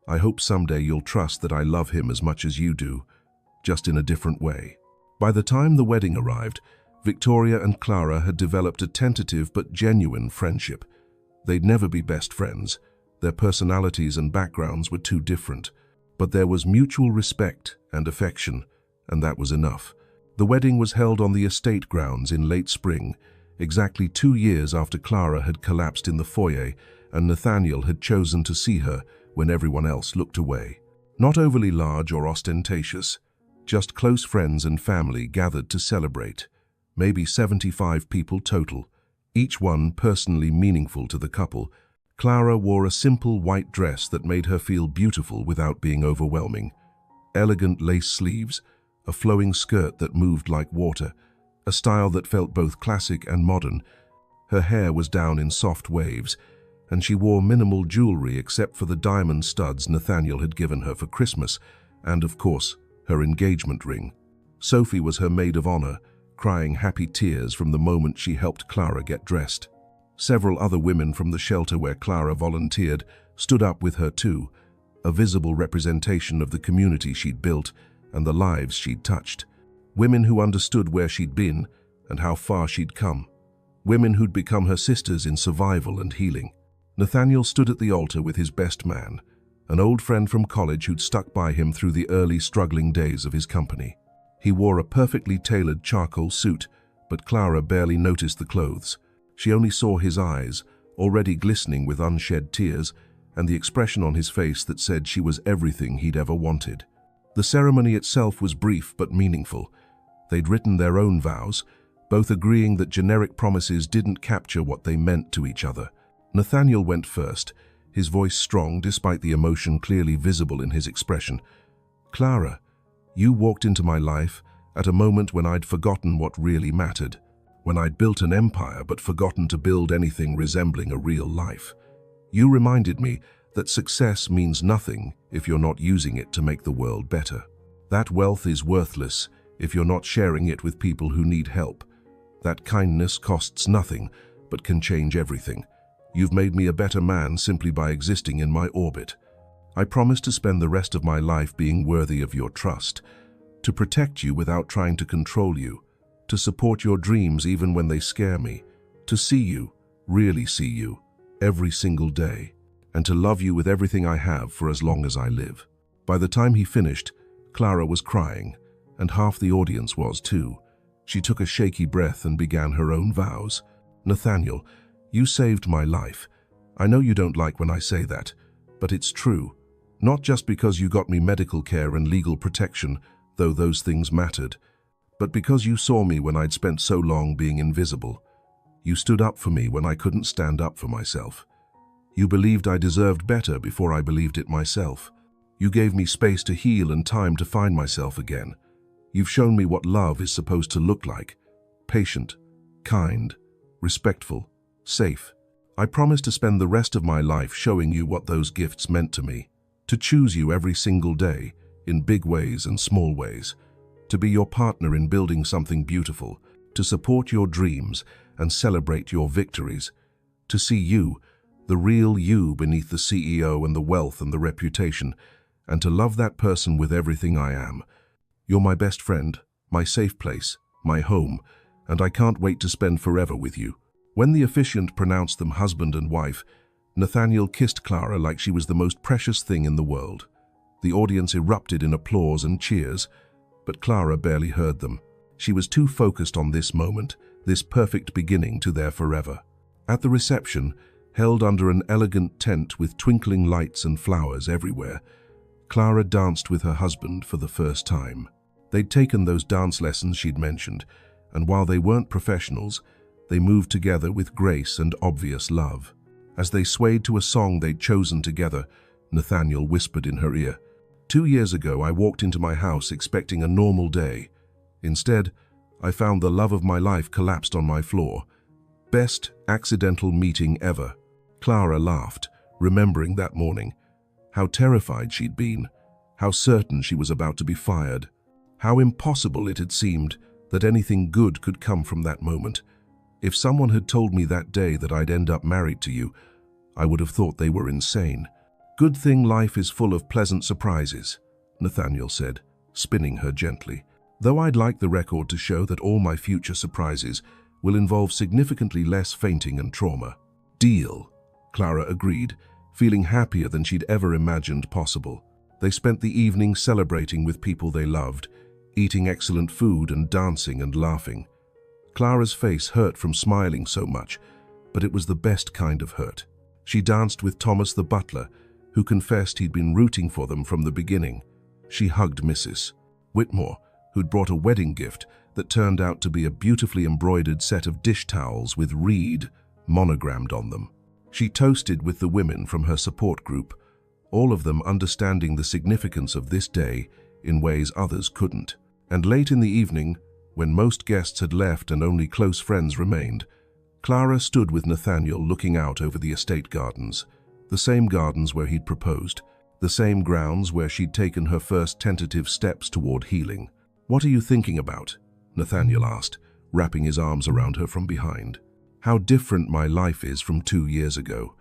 S1: I hope someday you'll trust that I love him as much as you do, just in a different way." By the time the wedding arrived, Victoria and Clara had developed a tentative but genuine friendship. They'd never be best friends. Their personalities and backgrounds were too different. But there was mutual respect and affection, and that was enough. The wedding was held on the estate grounds in late spring, exactly 2 years after Clara had collapsed in the foyer and Nathaniel had chosen to see her when everyone else looked away. Not overly large or ostentatious, just close friends and family gathered to celebrate. Maybe 75 people total, each one personally meaningful to the couple. Clara wore a simple white dress that made her feel beautiful without being overwhelming. Elegant lace sleeves, a flowing skirt that moved like water, a style that felt both classic and modern. Her hair was down in soft waves, and she wore minimal jewelry except for the diamond studs Nathaniel had given her for Christmas, and of course, her engagement ring. Sophie was her maid of honor, crying happy tears from the moment she helped Clara get dressed. Several other women from the shelter where Clara volunteered stood up with her too, a visible representation of the community she'd built and the lives she'd touched. Women who understood where she'd been and how far she'd come. Women who'd become her sisters in survival and healing. Nathaniel stood at the altar with his best man, an old friend from college who'd stuck by him through the early struggling days of his company. He wore a perfectly tailored charcoal suit, but Clara barely noticed the clothes. She only saw his eyes, already glistening with unshed tears, and the expression on his face that said she was everything he'd ever wanted. The ceremony itself was brief but meaningful. They'd written their own vows, both agreeing that generic promises didn't capture what they meant to each other. Nathaniel went first, his voice strong despite the emotion clearly visible in his expression. "Clara, you walked into my life at a moment when I'd forgotten what really mattered, when I'd built an empire but forgotten to build anything resembling a real life. You reminded me that success means nothing if you're not using it to make the world better. That wealth is worthless if you're not sharing it with people who need help. That kindness costs nothing but can change everything. You've made me a better man simply by existing in my orbit. I promise to spend the rest of my life being worthy of your trust, to protect you without trying to control you, to support your dreams even when they scare me, to see you, really see you, every single day, and to love you with everything I have for as long as I live." By the time he finished, Clara was crying, and half the audience was too. She took a shaky breath and began her own vows. "Nathaniel, you saved my life. I know you don't like when I say that, but it's true. Not just because you got me medical care and legal protection, though those things mattered, but because you saw me when I'd spent so long being invisible. You stood up for me when I couldn't stand up for myself. You believed I deserved better before I believed it myself. You gave me space to heal and time to find myself again. You've shown me what love is supposed to look like: patient, kind, respectful, safe. I promise to spend the rest of my life showing you what those gifts meant to me, to choose you every single day, in big ways and small ways, to be your partner in building something beautiful, to support your dreams and celebrate your victories, to see you, the real you beneath the CEO and the wealth and the reputation, and to love that person with everything I am. You're my best friend, my safe place, my home, and I can't wait to spend forever with you." When the officiant pronounced them husband and wife, Nathaniel kissed Clara like she was the most precious thing in the world. The audience erupted in applause and cheers, but Clara barely heard them. She was too focused on this moment, this perfect beginning to their forever. At the reception, held under an elegant tent with twinkling lights and flowers everywhere, Clara danced with her husband for the first time. They'd taken those dance lessons she'd mentioned, and while they weren't professionals, they moved together with grace and obvious love. As they swayed to a song they'd chosen together, Nathaniel whispered in her ear, "2 years ago, I walked into my house expecting a normal day. Instead, I found the love of my life collapsed on my floor. Best accidental meeting ever." Clara laughed, remembering that morning. How terrified she'd been, how certain she was about to be fired, how impossible it had seemed that anything good could come from that moment. If someone had told me that day that I'd end up married to you, I would have thought they were insane. "Good thing life is full of pleasant surprises," Nathaniel said, spinning her gently. "Though I'd like the record to show that all my future surprises will involve significantly less fainting and trauma." "Deal," Clara agreed, feeling happier than she'd ever imagined possible. They spent the evening celebrating with people they loved, eating excellent food and dancing and laughing. Clara's face hurt from smiling so much, but it was the best kind of hurt. She danced with Thomas the butler, who confessed he'd been rooting for them from the beginning. She hugged Mrs. Whitmore, who'd brought a wedding gift that turned out to be a beautifully embroidered set of dish towels with Reed monogrammed on them. She toasted with the women from her support group, all of them understanding the significance of this day in ways others couldn't. And late in the evening, when most guests had left and only close friends remained, Clara stood with Nathaniel looking out over the estate gardens, the same gardens where he'd proposed, the same grounds where she'd taken her first tentative steps toward healing. "What are you thinking about?" Nathaniel asked, wrapping his arms around her from behind. "How different my life is from 2 years ago.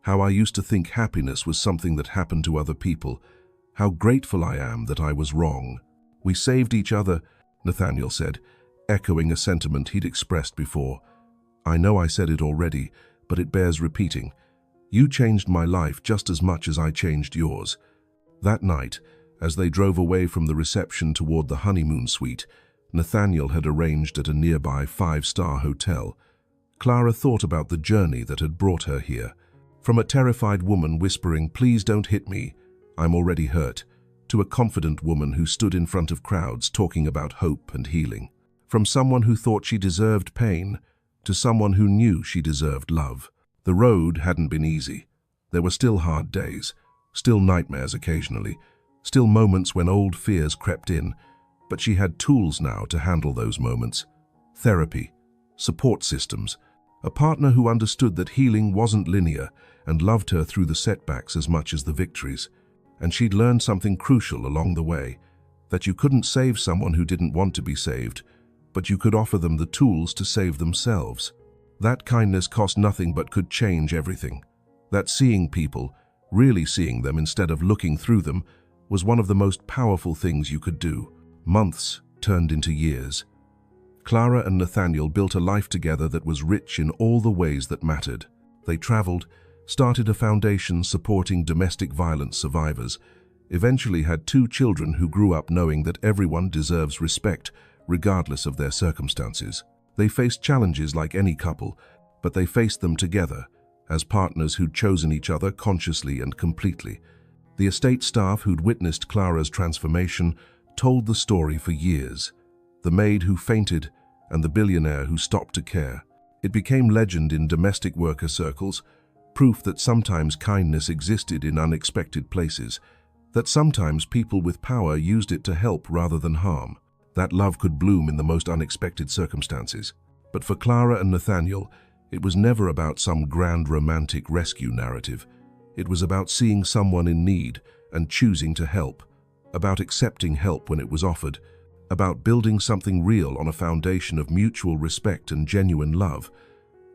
S1: How I used to think happiness was something that happened to other people. How grateful I am that I was wrong." "We saved each other," Nathaniel said, echoing a sentiment he'd expressed before. "I know I said it already, but it bears repeating. You changed my life just as much as I changed yours." That night, as they drove away from the reception toward the honeymoon suite Nathaniel had arranged at a nearby 5-star hotel, Clara thought about the journey that had brought her here. From a terrified woman whispering, "Please don't hit me, I'm already hurt," to a confident woman who stood in front of crowds talking about hope and healing. From someone who thought she deserved pain to someone who knew she deserved love. The road hadn't been easy. There were still hard days, still nightmares occasionally, still moments when old fears crept in, but she had tools now to handle those moments. Therapy, support systems, a partner who understood that healing wasn't linear and loved her through the setbacks as much as the victories. And she'd learned something crucial along the way, that you couldn't save someone who didn't want to be saved, but you could offer them the tools to save themselves. That kindness cost nothing but could change everything. That seeing people, really seeing them instead of looking through them, was one of the most powerful things you could do. Months turned into years. Clara and Nathaniel built a life together that was rich in all the ways that mattered. They traveled, started a foundation supporting domestic violence survivors, eventually had 2 children who grew up knowing that everyone deserves respect, regardless of their circumstances. They faced challenges like any couple, but they faced them together, as partners who'd chosen each other consciously and completely. The estate staff who'd witnessed Clara's transformation told the story for years. The maid who fainted and the billionaire who stopped to care. It became legend in domestic worker circles, proof that sometimes kindness existed in unexpected places, that sometimes people with power used it to help rather than harm, that love could bloom in the most unexpected circumstances. But for Clara and Nathaniel, it was never about some grand romantic rescue narrative. It was about seeing someone in need and choosing to help, about accepting help when it was offered, about building something real on a foundation of mutual respect and genuine love,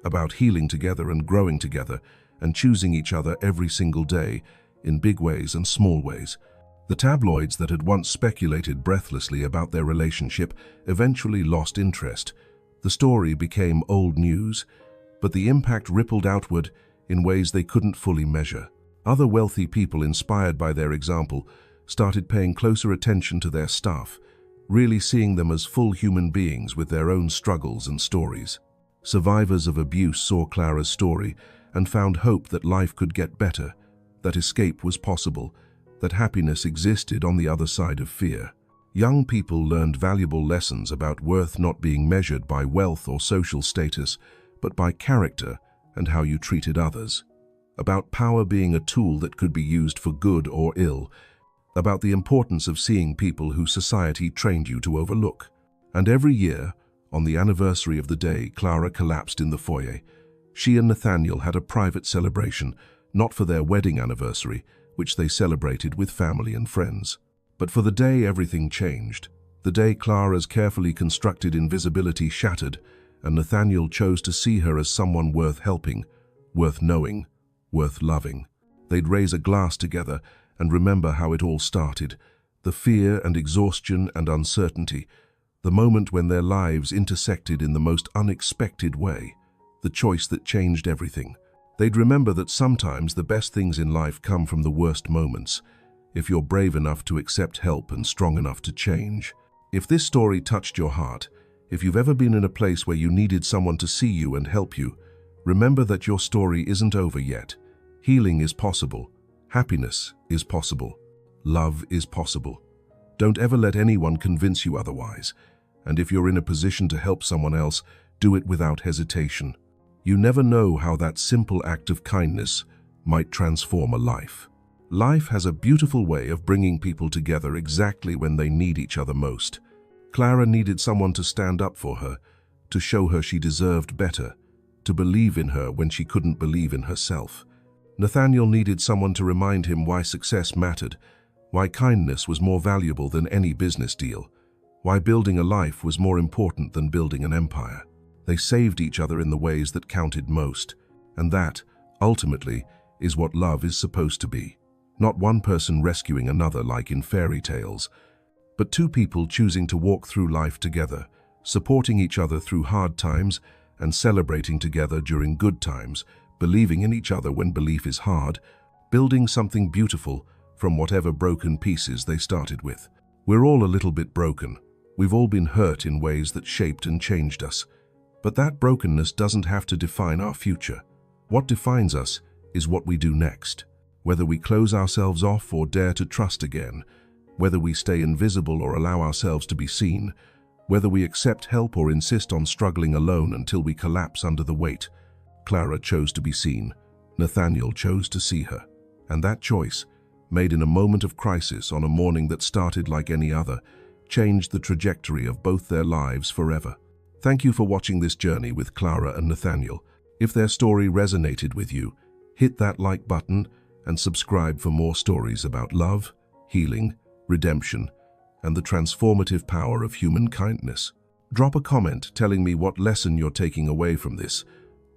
S1: about healing together and growing together and choosing each other every single day, in big ways and small ways. The tabloids that had once speculated breathlessly about their relationship eventually lost interest. The story became old news, but the impact rippled outward in ways they couldn't fully measure. Other wealthy people, inspired by their example, started paying closer attention to their staff, really seeing them as full human beings with their own struggles and stories. Survivors of abuse saw Clara's story and found hope that life could get better, that escape was possible, that happiness existed on the other side of fear. Young people learned valuable lessons about worth not being measured by wealth or social status, but by character and how you treated others. About power being a tool that could be used for good or ill. About the importance of seeing people who society trained you to overlook. And every year, on the anniversary of the day Clara collapsed in the foyer, she and Nathaniel had a private celebration, not for their wedding anniversary, which they celebrated with family and friends, but for the day everything changed, the day Clara's carefully constructed invisibility shattered, and Nathaniel chose to see her as someone worth helping, worth knowing, worth loving. They'd raise a glass together and remember how it all started, the fear and exhaustion and uncertainty, the moment when their lives intersected in the most unexpected way, the choice that changed everything. They'd remember that sometimes the best things in life come from the worst moments, if you're brave enough to accept help and strong enough to change. If this story touched your heart, if you've ever been in a place where you needed someone to see you and help you, remember that your story isn't over yet. Healing is possible. Happiness is possible. Love is possible. Don't ever let anyone convince you otherwise. And if you're in a position to help someone else, do it without hesitation. You never know how that simple act of kindness might transform a life. Life has a beautiful way of bringing people together exactly when they need each other most. Clara needed someone to stand up for her, to show her she deserved better, to believe in her when she couldn't believe in herself. Nathaniel needed someone to remind him why success mattered, why kindness was more valuable than any business deal, why building a life was more important than building an empire. They saved each other in the ways that counted most, and that, ultimately, is what love is supposed to be. Not one person rescuing another like in fairy tales, but 2 people choosing to walk through life together, supporting each other through hard times and celebrating together during good times, believing in each other when belief is hard, building something beautiful from whatever broken pieces they started with. We're all a little bit broken. We've all been hurt in ways that shaped and changed us. But that brokenness doesn't have to define our future. What defines us is what we do next. Whether we close ourselves off or dare to trust again, whether we stay invisible or allow ourselves to be seen, whether we accept help or insist on struggling alone until we collapse under the weight. Clara chose to be seen. Nathaniel chose to see her. And that choice, made in a moment of crisis on a morning that started like any other, changed the trajectory of both their lives forever. Thank you for watching this journey with Clara and Nathaniel. If their story resonated with you, hit that like button and subscribe for more stories about love, healing, redemption, and the transformative power of human kindness. Drop a comment telling me what lesson you're taking away from this,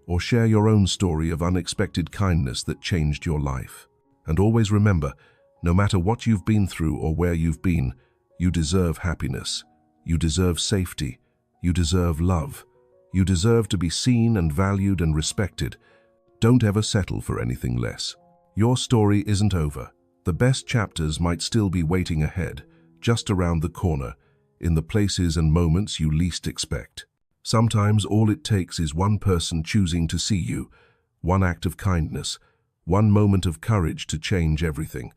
S1: or share your own story of unexpected kindness that changed your life. And always remember, no matter what you've been through or where you've been, you deserve happiness, you deserve safety, you deserve love, you deserve to be seen and valued and respected. Don't ever settle for anything less. Your story isn't over. The best chapters might still be waiting ahead, just around the corner, in the places and moments you least expect. Sometimes all it takes is one person choosing to see you, one act of kindness, one moment of courage to change everything.